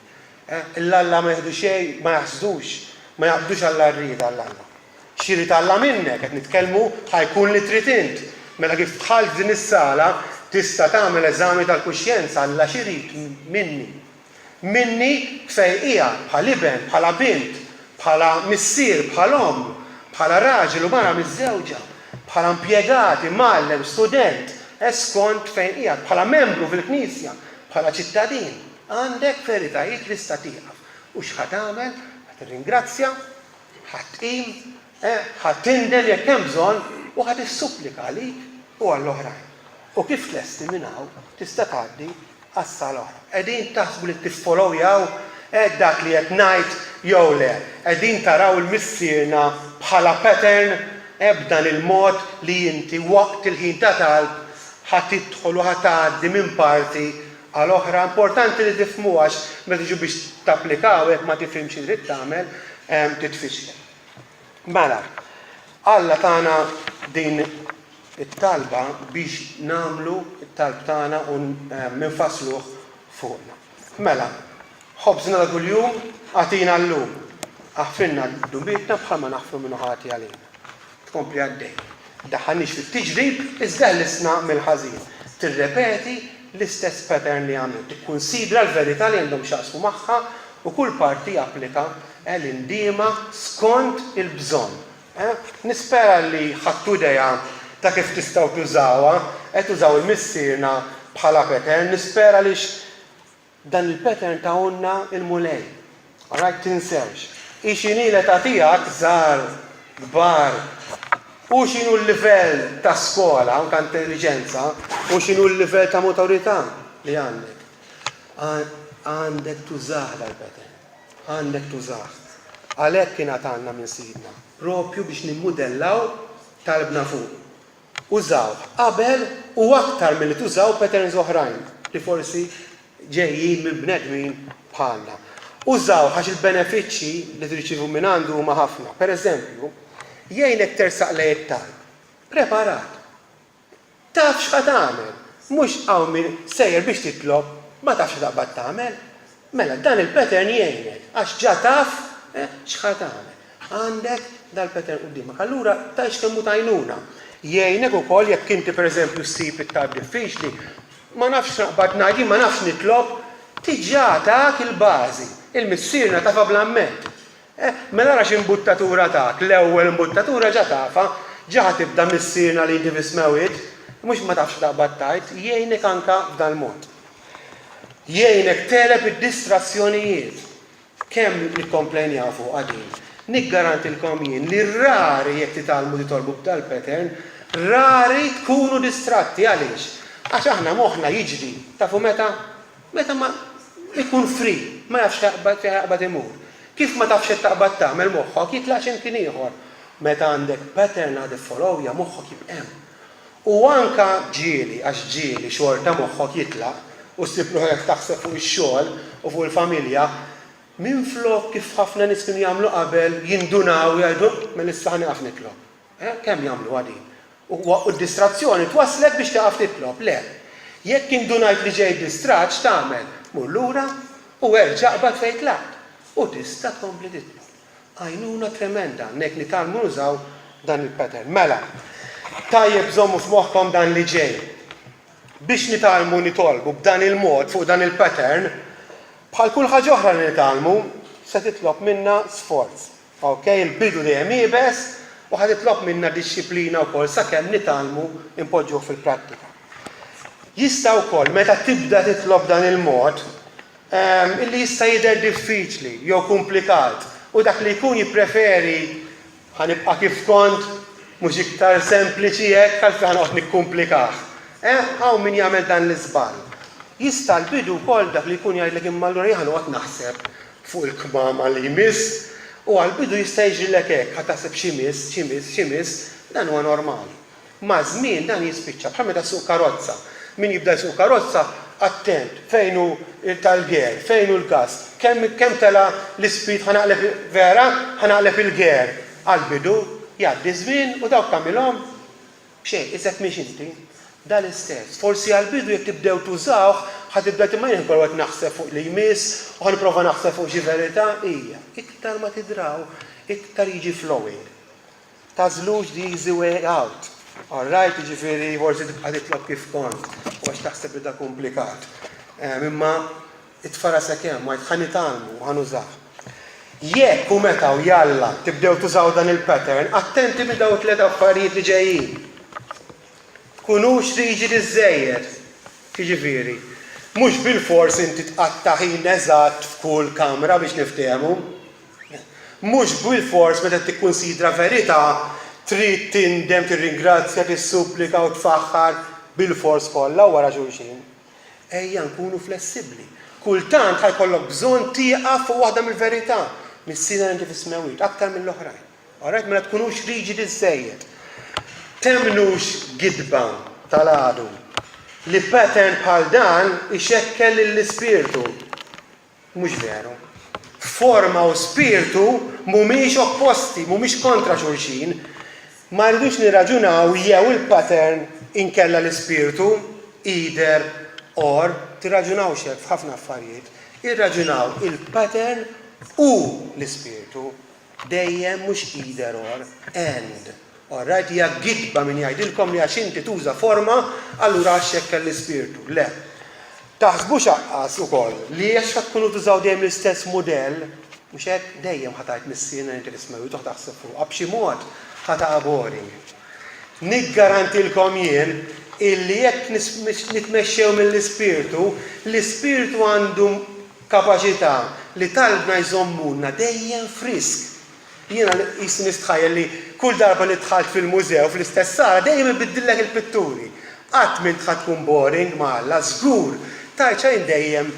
L-Alla ma jieħdu xejn, ma jaħsdux, ma jaqbdux Alla rrieda l-Alla. Xiri Alla minnek, qed nitkellmu ħajkun li trid int. Mela kif tħall din is-sala tista' tagħmel eżami tal-kuxjenza Alla xirid minni. Minni fejn hija bħal iben, bħala bint, bħala missier, bħal omm, bħala raġel u mara miż-żewġa, bħala impjegati, mallem, student, skont fejn hija bħala membru fil-Knisja, bħala ċittadin. Għandek veritajiet li tista' tieqaf. U x'ħad tagħmel? Ħadd tirringrazzja, ħadd ħattindel jekk hemm bżonn u ħadd issupplika għalik u għall-oħrajn. U kif tlesti minn hawn tista' tgħaddi għas-sala oħra. Qegħdin taħsbu li tiffolowjaw dak li qed ngħid jew le. Qegħdin taraw il-missierna bħala pattern b'dan il-mod li inti waqt il-ħin ta' talb ħadd tidħol u ħadd tgħaddi minn parti għal oħra. Importanti li tifhmu għax meta tiġu biex tapplikaw hekk ma tifhimx xi trid tagħmel titfixkel. Mela, Alla tagħna din it-talba biex nagħmlu it-talb tagħna u minfassluh fuqna. Mela, ħobżna ta' kuljum għatina llum. Aħfrinna dubietna bħalma naħfru minnu ħati għalina. Tkompli għaddej. Daħħalniex fit-tiġrib iżda ħlisna mill-ħażin. Tirrepeti l-istess pattern li għamlu. Tikkunsidra l-verità li għandhom x'jaqsmu magħha u kull parti japplika l-indiema skont il-bżonn. Nispera li ħadtu idea ta' kif tistgħu tużawha, qed tużaw il-missierna bħala pattern, nispera lix dan il-pattern tawna il-mulej. Alright, tinsewx. Ixini l-età tiegħek żgħar, kbar, u x'inhu l-livell ta' skola, u ta' intelligenza, u x'inhu l-livell ta' maturità li għandek. Għandek tużah dal-pattern, għandek tużah. Għalhekk kien għandna minn sidna, propju biex nimmudellaw talbna fuq. Użaw qabel u aktar milli tużaw patterns oħrajn li forsi ġejjin minn bnedmin bħalna. Użaw għax il-benefiċċji li tirċievu minn għandu huma ħafna. Pereżempju, jgħinek tersaq lejn it-talb. Preparat. Taf x'qed tagħmel. Mhux hawn min sejjer biex titlob, ma tafx taqbad tagħmel. Mela dan il-pattern jgħinek għax ġa taf x'qed tagħmel. Għandek dal-pattern quddiemek. Allura tgħix kemm hu tajnuna. Jgħinek ukoll jekk inti pereżempju ssib it-talb diffiċli, ma nafx naqbad ngħid, ma nafx nitlob, tiġà dak il-bażi. Il-missierna tafa bl-amment. Mela rax imbuttatura tak, l-ewwel imbuttatura ġa tafa, ġa tibda missierna li inti bismewit, mhux ma tafx taqbad tajt, jgħinek anka f'dan mod. Jgħinek telep id-distrazzjonijiet. Kemm nikkomplenjaw fuq għadin. Niggarantilkom jien li rari jekk titgħallmu titolbu b'dal-pattern, rari tkunu distratti għaliex. Għax aħna moħħna jiġri, tafu meta ma ikun free, ma jafx taqbad imur. Kif ma tafx taqbad tagħmel moħħok jitlaq x'imkien ieħor. Meta għandek pattern għad follow moħħok jibqem. U anka ġieli, għax ġieli xorta moħħok jitlaq u ssib ruħek taħseb fuq ix-xogħol u fuq il-familja, minflok kif ħafna nies kienu jagħmlu qabel jindunaw jgħidu ma nista' nieqaf nitlob. Kemm jagħmlu għadin? U d-distrazzjoni twaslek biex taqaf titlob, le. Jekk indunajt li ġej distrat x'tagħmel? Mur lura u erġa' qbad fejn tlaqt. U tista' tkompli titlob. Għajnuna tremenda nek nitalmu nużaw dan il-pattern. Mela, tajjeb żommu f'moħħkom dan li ġej. Biex nitalmu nitolbu b'dan il-mod fuq dan il-pattern, bħal kull ħaġa oħra li nitalmu, se titlob minna sforz. Okay? Il-bidu dejjem ibes u ħad titlob minna dixxiplina wkoll sakemm nitalmu impoġġuh fil-prattika. Jista' wkoll meta tibda titlob dan il-mod, illi jista' jidher diffiċli jew komplikat u dak li jkun jippreferi ħanibqa' kif kont mhux iktar sempliċi hekk għalfejn ħanoqgħod nikkumplikah. Hawn min jagħmel dan l-iżball. Jista' l-bidu wkoll dak li jkun jgħidlek imma allura jien ħanoqgħod naħseb fuq il-kmama li jmiss u għall-bidu jista' jiġrilek hekk ħadd taħseb xi miss, dan huwa normali. Ma' żmien dan jispiċċa bħal meta suq karozza. Min jibda suq karozza attent fejn hu tal-ger, fejn hu l-gas, kemm tela l-ispid ħanaqleb vera, ħanaqleb il-ger. Għall-bidu jgħaddi żmien u dawk tagħmilhom xejn, iżek mhix inti. Dal-istess. Forsi għall-bidu jekk tibdew tużawh, ħatibda timma jien kollu qed naħseb fuq li jmiss u ħanipprova naħseb fuq xi verità hija. Iktar ma tidraw, iktar jiġi flowing. Tażlux the easy way out. All right, jiġifieri forsi tibqa' titlob kif kont u għax taħseb li da komplikat. Imma itfara sakemm ma ħanitalmu u ħanużah. Jekk u meta u jalla tibdew tużaw dan il-pattern, attenti minn dawn tliet affarijiet li ġejjin. Kunux riġidi żejjed, jiġifieri. Mhux bil-fors inti tqatta' ħin eżatt f'kull kamra biex niftehmu. Mhux bil-fors meta tikkunsidra verità trid tindem tirringrazzja tissupplika u tfaħħar bil-fors kollha wara xulxin. Ejja nkunu flessibbli. Kultant ħajkollok bżonn tieqaf fuq waħda mill-verità, mis-sina inti fismewit aktar mill-oħrajn. Alright, mela tkunux riġidi żejjed. Temnux gidba tal-għadu li pattern bħal dan ixekkel l-ispirtu. Mhux veru. Forma u spirtu mhumiex opposti, mhumiex kontra xulxin. Ma rridux nirraġunaw jew il-pattern inkella l-ispirtu, either or, tirraġunawx hekk f'ħafna affarijiet. Irraġunaw il-pattern u l-ispirtu dejjem mhux either or, and. Alright, hija gidba min jgħidilkom li għax inti tuża forma, allura xekkel l-ispirtu. Le. Taħsbu xaqqas ukoll li għax tkunu tużaw dejjem l-istess mudell, mhux hekk dejjem ħatajt missiena inti tismew toħ taħseb fuq b'xi mod ħataqa boring. niggarantilkom jien illi jekk nitmexxew mill-Ispirtu, l-Ispirtu għandu kapaċità li talbna jżommuna dejjem frisk. Jiena jisni nistħajjel li kull darba li dħalt fil-mużew fl-istess sala dejjem ibiddillek il-pitturi. Qatt minn tkun boring malla żgur tajċa dejjem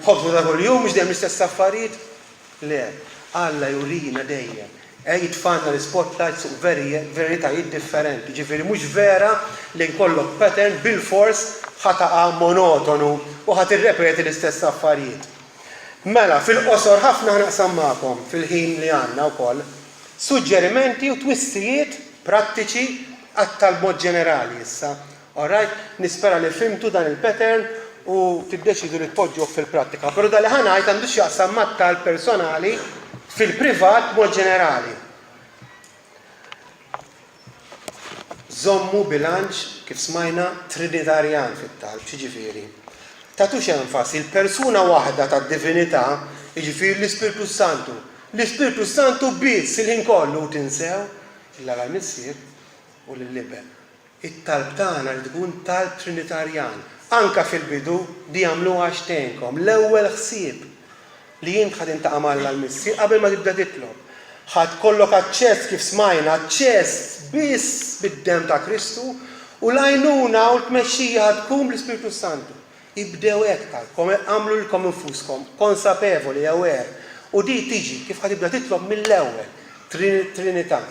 ħobżu ta' kuljum mhux dejjem l-istess affarijiet. Le, Alla jurina dejjem. Jitfanna l-spotlight fuq veritajiet differenti. Ġifieri mhux vera li nkollok pattern bil-fors ħataqa' monotonu u ħadd irrepeti l-istess affarijiet. Mela, fil-qosor ħafna ħnaqsam magħkom fil-ħin li għandna wkoll suġġerimenti u twissijiet prattiċi għat-talbot ġenerali issa. Alright, nispera li fimtu dan il-pattern u tiddeċidu li tpoġġuh fil-prattika. Però dan li ħanajt għandu x'jaqsam mat-talb personali fil-privat mod ġenerali. Żommu bilanċ kif smajna trinitarjan fit-talb, xiġifieri. Tatux enfasi il-persuna waħda tad-divinità, jiġifieri l-Ispirtu Santu. L-Ispirtu Santu biss il-ħin kollu tinsew illa missier u l-libel. It-talb tagħna li tkun talb trinitarjan. Anka fil-bidu di għamluha xtenkom. L-ewwel ħsieb li jien ħad intaqa' Alla l-missier qabel ma tibda titlob. Ħadd kollok aċċess kif smajna, aċċess biss bid-dem ta' Kristu u l-għajnuna u l-tmexxija tkun l-Ispirtu Santu. Ibdew hekk talbkom, għamlu lkom infuskom, konsapevoli, aware. U di tiġi kif ħad tibda titlob mill-ewwel Trinità.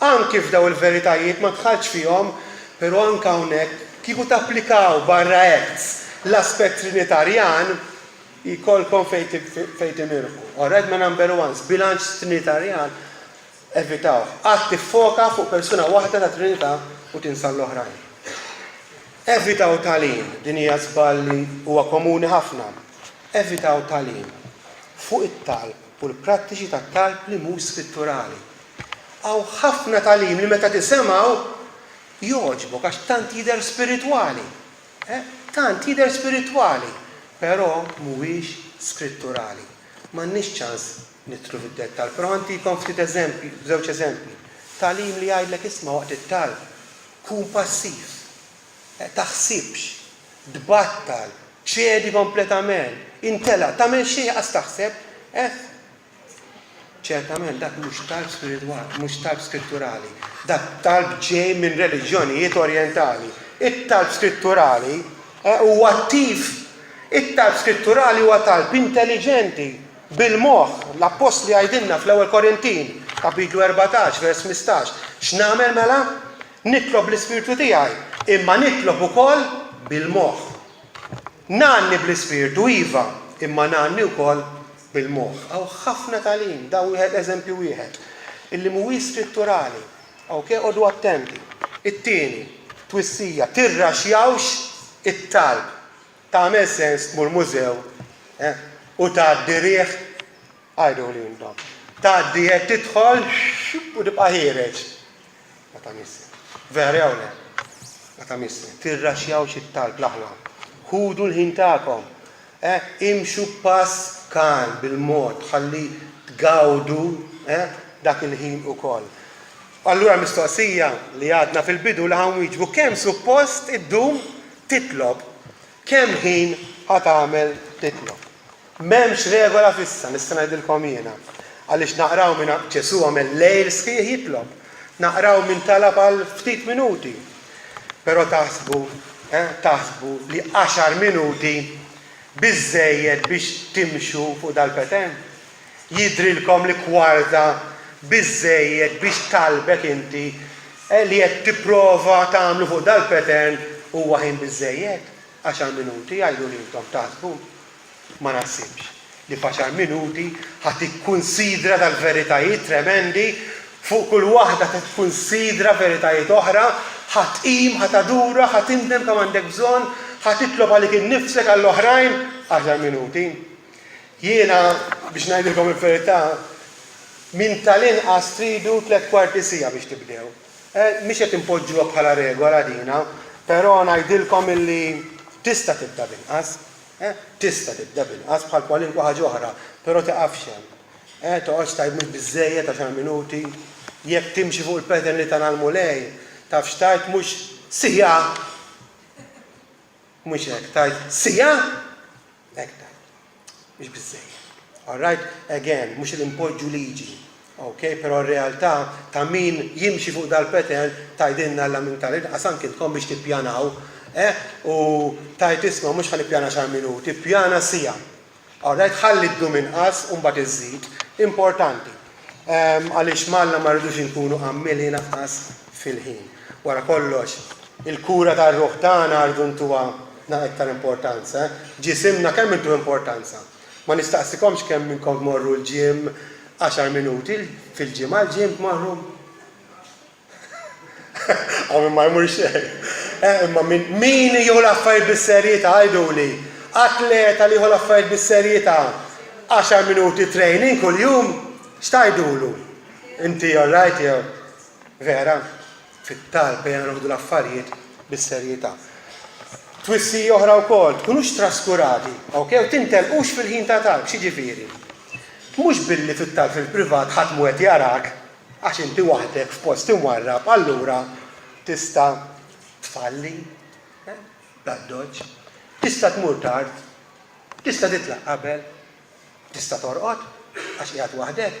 Anki f'daw il-veritajiet ma tħallx fihom, però anke hawnhekk kieku tapplikaw barra hekk l-aspett trinitarjan jkollkom fejn timirħu. Alright, ma number one, bilanċ trinitarjan evitaw. Qatt tiffoka fuq persuna waħda ta' Trinità u tinsa l-oħrajn. Evitaw tagħlim, din hija żball li huwa komuni ħafna. Evitaw tagħlim fuq it-talb u l-prattiċi tat-talb li mhux skritturali. Aw ħafna tagħlim li meta tisemgħu jogħġbok għax tant jidher spiritwali. Tant jidher spiritwali, però mhuwiex skritturali. M'għandniex ċans nidħlu fid-dettall, però għandikom ftit eżempji, żewġ eżempji. Tagħlim li jgħidlek isma' waqt it-talb, kun passiv. Taħsibx, tbattal, ċedi kompletament, intela, tagħmel xi qas taħseb, ċertament dak mhux talb spiritwali, mhux talb skritturali. Dak talb ġej minn reliġjonijiet orjentali. It-talb skritturali huwa attiv. It-talb skritturali huwa talb intelligenti bil-moħħ. L-Apostli għajdilna fl-ewwel Korintin, kapitlu 14, vers 15. X'nagħmel mela? Nitlob l-Ispirtu tiegħi. Imma nitlob ukoll bil-moħħ. Nanni bl-Ispirtu iva, imma nanni wkoll bil-moħħ. Aw ħafna tagħlim, da wieħed eżempju wieħed, illi mhuwiex skritturali. Okej, qodu attenti. It-tieni, twissija, tirraxjawx it-talb. Tagħmel sens tmur mużew u tgħaddi rieħ għajdu li intom. Tgħaddi qed tidħol u tibqa' ħiereġ. Ma tagħmilx. Vera jew le? Ma tagħmilx. Tirraxjawx it-talb l-aħwa. Ħudu l-ħin tagħkom. Imxu pass kan bil-mod, ħalli tgawdu dak il-ħin ukoll. Allura mistoqsija li għadna fil-bidu li ħanwiġbu kemm suppost iddum titlob, kemm ħin ħatamel titlob. M'hemmx regola fissa, nista' ngħidilkom jiena. Għaliex naqraw minn Ġesu għamel lejl sħiħ jitlob. Naqraw minn talab għal ftit minuti. Però taħsbu li 10 minuti biżżejjed biex timxu fuq dal-peten. Jidrilkom li kwarta biżżejjed biex talbek inti li qed tipprova tagħmlu fuq dal-peten huwa ħin biżżejjed. 10 minuti jgħidu li intom taħsbu. Ma naħsibx li f'10 minuti ħadd ikkunsidra dal-veritajiet tremendi fuq kull waħda tikkunsidra veritajiet oħra, ħatqim, ħatadura, ħatindem kemm għandek bżonn, ħatitlob għalik innifsek għall-oħrajn 10 minuti. Jiena biex ngħidilkom il-verità, min tal-inqas tridu 3/4 siegħa biex tibdew. Mhix qed impoġġuha bħala regola dina, però ngħidilkom illi tista' tibda binqas. Tista' tibda binqas bħal kwalunkwe ħaġa oħra, però taqafx hemm. Toqgħodx tajb biżżejjed 10 minuti, Jekk timxi fuq il-pattern li tanalmu lej, taf xtajt mhux sija. Mhux hekk, tajt sija? Hekk tajt. Mhux biżejjed. All right, again, mhux il-impoġġu liġi. Okay, però r-realtà ta' min jimxi fuq dal-pattern tajdinna l-min tal-inqas ankilkom biex tippjanaw, u tajt isma' mhux ħanippjana xar minuti, pjana sija. All right, ħalli ddum inqas u mbagħad iżid. Importanti. Għaliex malla ma rridux inkunu għammili naqas fil-ħin. Wara kollox, il-kura tar-ruħ tagħna rridu ntuha iktar importanza. Ġisimna kemm intu importanza. Ma nistaqsikomx kemm minnkom tmorru l-ġim 10 minuti fil-ġimgħa l-ġim tmorru. Għamil ma jmurx imma min jieħu l-affarijiet bis-serjetà għajduli. Atleta li jieħu l-affarijiet bis-serjetà 10 minuti training kuljum. X'tajdulu? Inti all right jew vera fit-talb bejn noħdu l-affarijiet bis-serjetà. Twissi oħra wkoll, tkunux traskurati, okay? U tintelqux fil-ħin ta' talb, x'jiġifieri. Mhux billi fit-talb fil-privat ħadd mu qed jarak għax inti waħdek f'post imwarrab, allura tista' tfalli, b'dodġ, tista' tmur tard, tista' titlaq qabel, tista' torqod għax qiegħed waħdek.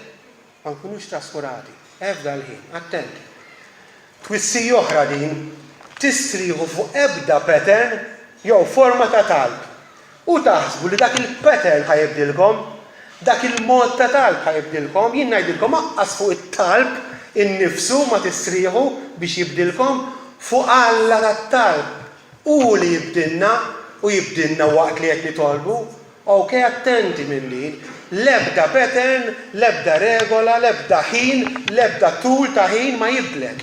Ma nkunux traskurati. F'dan il-ħin, attenti. Twissi oħra din tistrieħu fuq ebda pattern jew forma ta' talb. U taħsbu li dak il-pattern ħajibdilkom, dak il-mod ta' talb ħajibdilkom, jien ngħidilkom aqqas fuq it-talb innifsu ma tistrieħu biex jibdilkom fuq Alla tat-talb. U li jibdilna u jibdilna waqt li qed nitolbu. Okay, attenti minn din. L-ebda pattern, l-ebda regola, l-ebda ħin, l-ebda tul ta' ħin ma jibdlek.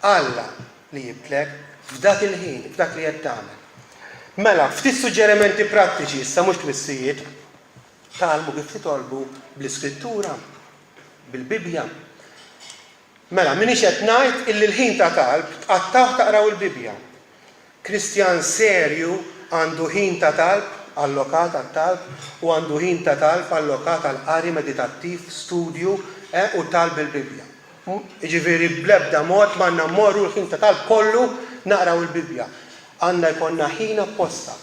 Alla li jibdlek f'dak il-ħin, f'dak li qed tagħmel. Mela, ftit suġġerimenti prattiċi, issa mhux twissijiet, talmu kif titolbu bl-iskrittura, bil-Bibja. Mela, minix qed ngħid illi l-ħin ta' talb tqattawh taqraw il-Bibja. Kristjan serju għandu ħin ta' talb allokat għat-talb u għandu ħin ta' talb allokat għal-qari meditattiv, studju u talb il-Bibja. Ġifieri bl-ebda mod m'għandna mmorru l-ħin ta' talb kollu naqraw il-Bibja. Għandna jkollna ħin apposta.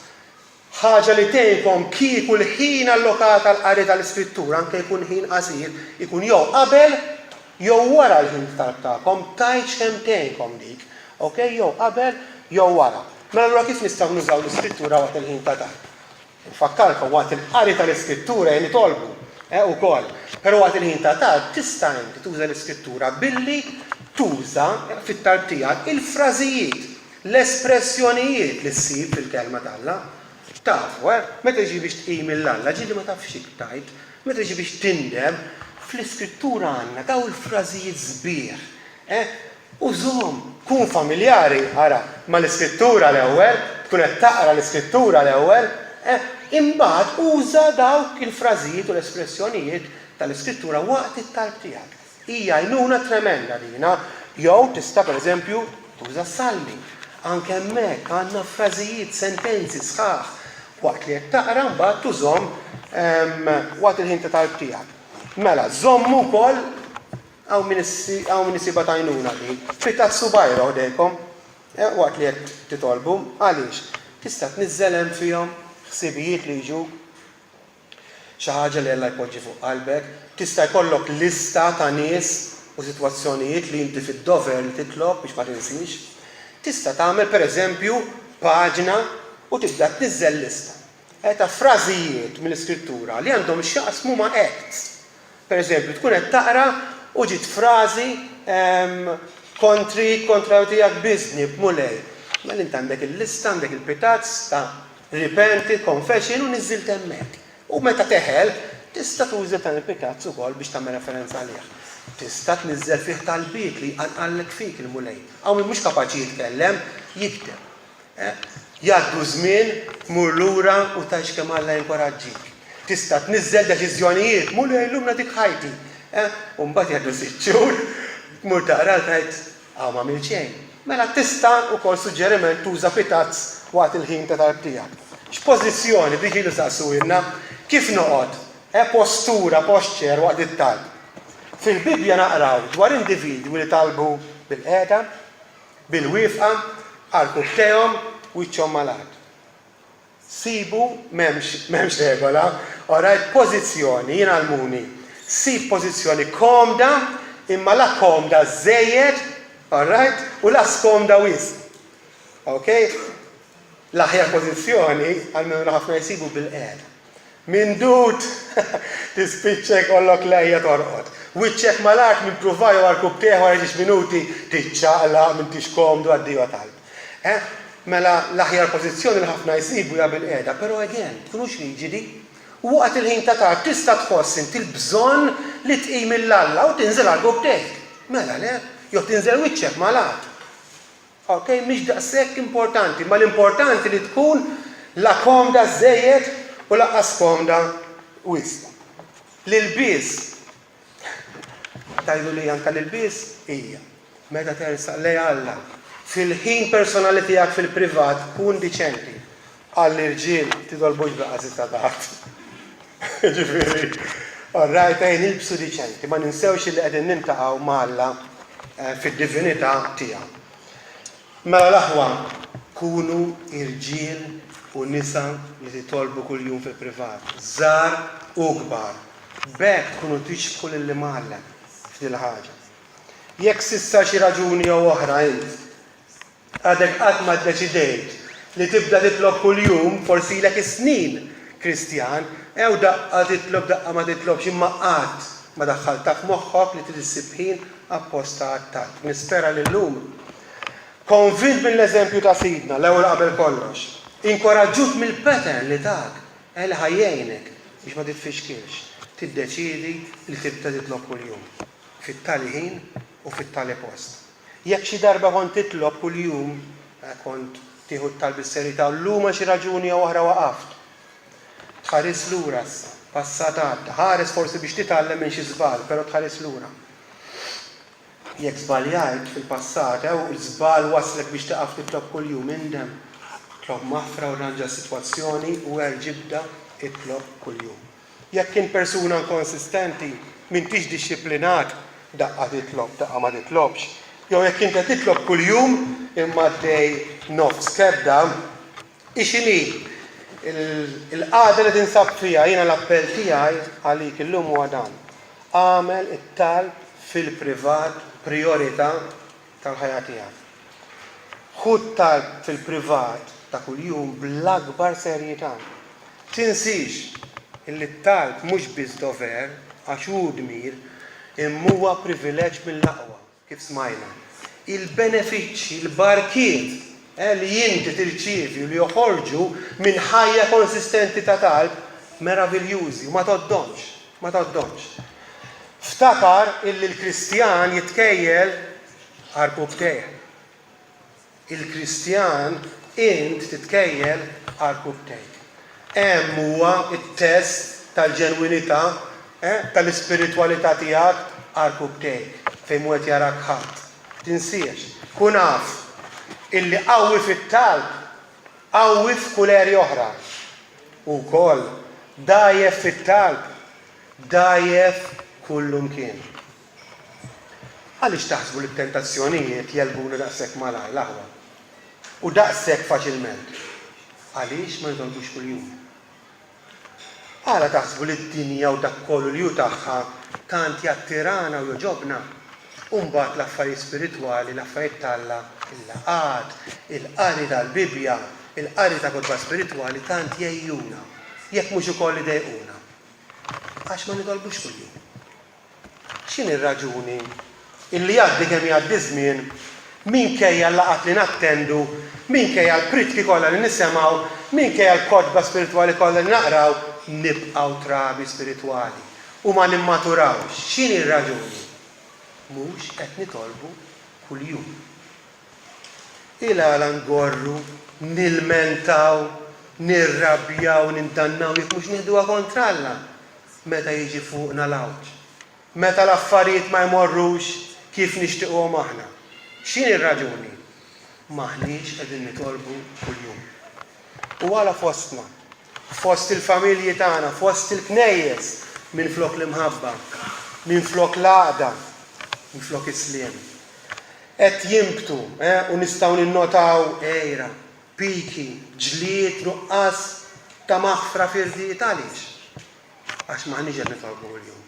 Ħaġa li tgħinkom kieku l-ħin allokat għal-qari tal-iskrittura anke jkun ħin qasir, ikun jew qabel jew wara l-ħin tal-talb tagħkom, tajt kemm tgħinkom dik. Okay, jew qabel jew wara. Mela allura kif nistgħu nużaw l-iskrittura waqt il-ħin ta' talb? Fakkarkom waqt il-qari tal-iskrittura jeni tolbu, ukoll. Però waqt il-ħin ta' talb tista' inti tuża l-iskrittura billi tuża fit-talb tiegħek il-frażijiet, l-espressjonijiet li ssib fil-kelma tal-Alla. Tafu, meta jiġi biex tqim il-Alla, ġieli ma tafx xi tajt, meta jiġi biex tindem, fl-iskrittura għandna daw il-frażijiet sbieħ. Użhom, kun familjari ara mal-iskrittura l-ewwel, tkun qed taqra l-iskrittura l-ewwel, imbagħad uża dawk il-frażijiet u l-espressjonijiet tal-iskrittura waqt it-talb tiegħek. Hija għajnuna tremenda dina, jew tista' pereżempju tuża salmi. Anke hemmhekk għandna frażijiet, sentenzi sħaħ waqt li qed taqra mbagħad tużhom waqt il-ħin ta' talb tiegħek. Mela, żommu wkoll hawn min isiba tajnuna din. Fitat subajra ħdejkom waqt li qed titolbu, għaliex? Tista' tniżżel hemm fihom ħsibijiet li jiġu xi ħaġa li Alla jpoġġi fuq qalbek, tista' jkollok lista ta' nies u sitwazzjonijiet li inti fid-dover li titlob biex ma tinsix. Tista' tagħmel pereżempju paġna u tibda tniżżel lista ta' frażijiet mill-iskrittura li għandhom x'jaqsmu ma' acts. Pereżempju, tkun qed taqra u ġiet frażi kontra tiegħek biżni b'mulej. Mela inti għandek il-lista, għandek il-pitazz ta' repenti, confession u niżilt hemmhekk. U meta teħel, tista' tuża dan il-pitazz ukoll biex tagħmel referenza għalih. Tista' tniżżel fih talbiet li għallek fik il-mulej. Hawn min mhux kapaċi jitkellem, jikteb. Jgħaddu żmien, tmur lura u tgħix kemm Alla jinkoraġġik. Tista' tniżżel deċiżjonijiet, mulej llum dik ħajti. U mbagħad jgħaddu sitt xhur, tmur taqra tgħid hawn ma għamil xejn. Mela tista' ukoll suġġeriment tuża pitazz waqt il-ħin ta' talb tiegħek. X'pożizzjoni diġi li saqsuilna, kif noqgħod? Postura, posture waqt it-talb. Fil-Bibja naqraw dwar individwi li talbu bil-qiegħda, bil-wifqa, għall-kubtejhom u wiċċhom mal-art. Sibu m'hemmx regola, orajt pożizzjoni jien għalmuni. Sib pożizzjoni komda, imma la komda żejjed, orajt, u la skomda wisq. Okay? L-aħjar pożizzjoni għalmenu ħafna jsibu bil-qiegħda. Min dut tispiċċek ollok lejja torqod. Wiċċek mal-art minn pruvaj għal kubtieħ wara 10 minuti tiċċaqla minn tixkomdu għaddiju talb. Mela l-aħjar pożizzjoni li ħafna jsibu hija bil-qiegħda, però again, tkunux riġidi. U waqt il-ħin ta' tard tista' tħoss inti l-bżonn li tqim il-lalla u tinżel għal kubtieħ. Mela le, jew tinżel wiċċek mal-art. Okay, mhix daqshekk importanti, ma l-importanti li tkun la komda żejjed u laqqas komda wisq. L-ilbies, tajdu li anke l-ilbies hija. Meta tersaq lej Alla, fil-ħin personali tiegħek fil-privat kun diċenti. Għall-irġiel tidolbux baqas ta' taħt. Ġifieri, orrajt nilbsu diċenti, ma ninsewx li qegħdin nintaqgħu ma' Alla fid-divinità tiegħu. Mela l-aħwa, kunu irġiel u nisa li titolbu kuljum fil-privat, żgħar u kbar. B'hekk kunu tixku lil Malla f'dil ħaġa. Jekk s'issa xi raġuni jew oħra int għadek qatt ma ddeċidejt li tibda titlob kuljum forsi lek is-snin Kristjan, ew daqqa titlob daqqa ma titlobx imma qatt ma daħħalta f'moħħok li tissib ħin apposta għat-talt. Nispera li llum konvint mill-eżempju ta' sidna l-ewwel qabel kollox. Inkoraġġut mill-pattern li dak li ħajjejnek biex ma titfixkilx. Tiddeċiedi li tibda titlob kuljum fit-tali ħin u fit-tali post. Jekk xi darba kont titlob kuljum kont tieħu t-talb is-serjetà u llum xi raġuni jew oħra waqaft. Tħares lura issa, passat għadda, ħares forsi biex titgħallem minn xi żball, però tħares lura. Jekk żbaljajt fil-passat u l-żball waslek biex taqaf titlob kuljum indem, tlob maħfra u ranġa sitwazzjoni u ġibda itlob kuljum. Jekk kien persuna inkonsistenti, m'intix dixxiplinat, daqqa titlob, daqqa ma titlobx. Jew jekk inti titlob kuljum imma dej nofs kebda, ixini il-qagħda li tinsab fiha jiena l-appell tiegħi għalik illum huwa dan. Għamel it-talb fil-privat priorità tal-ħajja tiegħek. Ħud talb fil-privat ta' kuljum bl-akbar serjetà. Tinsix illi t-talb mhux biss dover għax hu dmir imma huwa privileġġ mill-aqwa kif smajna. Il-benefiċċji, il-barkiet li inti tirċievi u li joħorġu minn ħajja konsistenti ta' talb meraviljużi u ma tgħoddhomx. Ftakar illi l-Kristjan jitkejjel għarbu btejh. Il-Kristjan int titkejjel għarbu btejh. Hemm huwa t-test tal-ġenwinità, tal-ispiritwalità tiegħek għarbu btejh fejn wieħed jarak ħadd. Tinsiex, kun naf illi qawwi fit-talb, qawwi f'kuleri oħra. Ukoll dajjef fit-talb, dajjef kullum kien. Għaliex taħsbu li t-tentazzjonijiet jelbuna daqshekk malaj l-aħwa u daqshekk faċilment? Għaliex ma jitolbux kuljum? Għala taħsbu li d-dinja u dak kollu li hu tagħha tant jattirana u joġobna? Mbagħad l-affarijiet spiritwali, l-affarijiet tal-Alla, il-laqgħat, il-qari tal-Bibja, il-qari ta' kotba spiritwali tant jgħinuna, jekk mhux ukoll idejquna. Għax ma nitolbux kuljum. X'inhi r-raġuni illi jgħaddi kemm jgħaddi żmien minkejja l-laqgħat li nattendu, minkejja l-pritki kollha li nisimgħu, minkejja l-kotba spiritwali kollha li naqraw, nibqgħu trabi spiritwali u ma nimmaturawx. X'inhi r-raġuni? Mhux qed nitolbu kuljum. Ila ngorru, nilmentaw, nirrabjaw, nindannaw jekk mhux nieħduha kontra Alla meta jiġi fuqna l-awġ. Meta l-affarijiet ma jmorrux kif nixtiequhom aħna. X'inhi r-raġuni? M'aħniex qegħdin nitolbu kuljum. U għala fostna, fost il-familji tagħna, fost il-knejjes minflok l-imħabba. minflok l-għaqda, minflok is-sliem. Qed jimbtu, u nistgħu ninnotaw ejra, piki, ġlied, nuqqas ta' maħfra fir-diet għaliex. Għax m'aħniex qed nitolbu kuljum.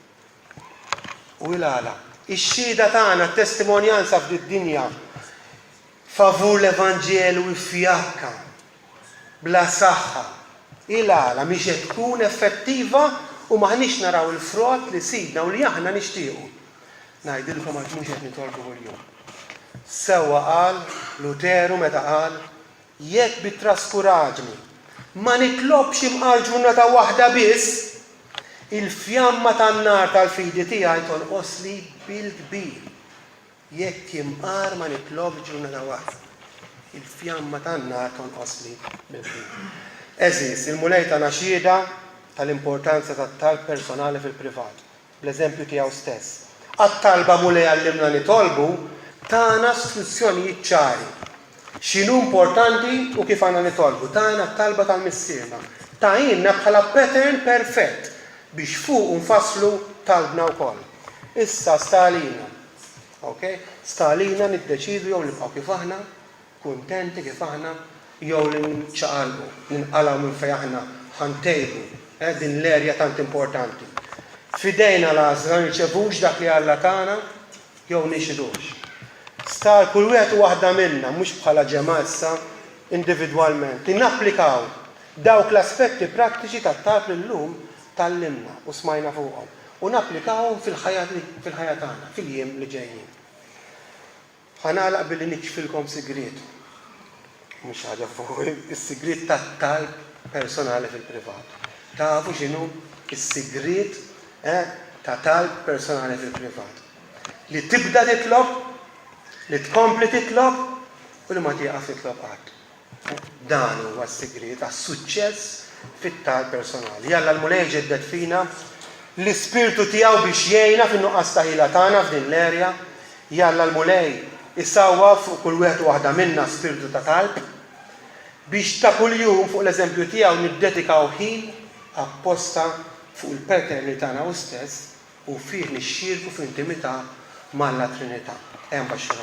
U il-għala, ix-xhieda tagħna, t-testimonjanza f'did-dinja favur l-Evanġelu ifjakka, bla saħħa, il-għala mhix qed tkun effettiva u m'aħniex naraw il-frott li sidna u li aħna nixtiequ. Ngħidilkom għax mhux qed nitolbu kuljum. Sewwa qal Luteru meta qal jekk bit-traskuraġni ma nitlobx imqal ġurnata waħda biss, il-fjamma tan-nar tal-fidi tiegħi tonqosli bil-kbir. Jekk imqar ma nitlobx ġurnata waħda, il-fjamma tan-nar tonqosli bil-kbir. Eżis, il-mulej tagħna xhieda tal-importanza tat-talb personali fil-privat, bl-eżempju tiegħu stess. Għat-talba mulej għallimna nitolbu tagħna istruzzjonijiet ċari. X'inhu importanti u kif għandna nitolbu. Tagħna t-talba tal-missierna. Tajinna bħala pattern perfett biex fuq nfasslu talbna wkoll. Issa stalina. Okay? Stalina niddeċidu jew nibqgħu kif aħna, kuntenti kif aħna, jew li nċaqalqu, ninqalgħu minn fejn aħna ħantejbu. Din l-erja tant importanti. Fidejna l-għażla nirċevux dak li Alla tagħna jew nixidux. Star kull wieħed u waħda minna, mhux bħala ġemazza individwalment. Innapplikaw dawk l-aspetti prattiċi tat-talb illum tallimna u smajna fuqhom. U napplikawhom fil-ħajja tagħna, fil-jiem li ġejjin. Ħanagħlaq billi nikxfilkom sigriet. Mhux ħaġa fuq is-sigriet tat-talb personali fil-privat. Tafu x'inhu is-sigriet ta' talb personali fil-privat. Li tibda titlob, li tkompli titlob u li ma tieqaf titlob qatt. Dan huwa s-sigriet għas-suċċess fit-talb personali. Jalla l-mulej ġeddet fina l-ispirtu tiegħu biex jgħinna fin-nuqqas ta' ħila tagħna f'din l-erja. Jalla l-mulej isawwa fuq kull wieħed waħda minna spirtu ta' talb biex ta' kuljum fuq l-eżempju tiegħu niddedikaw ħin apposta fuq il-pattern tagħna u stess u fih nixxierku f'intimità mal-Trinità. Hemm baxx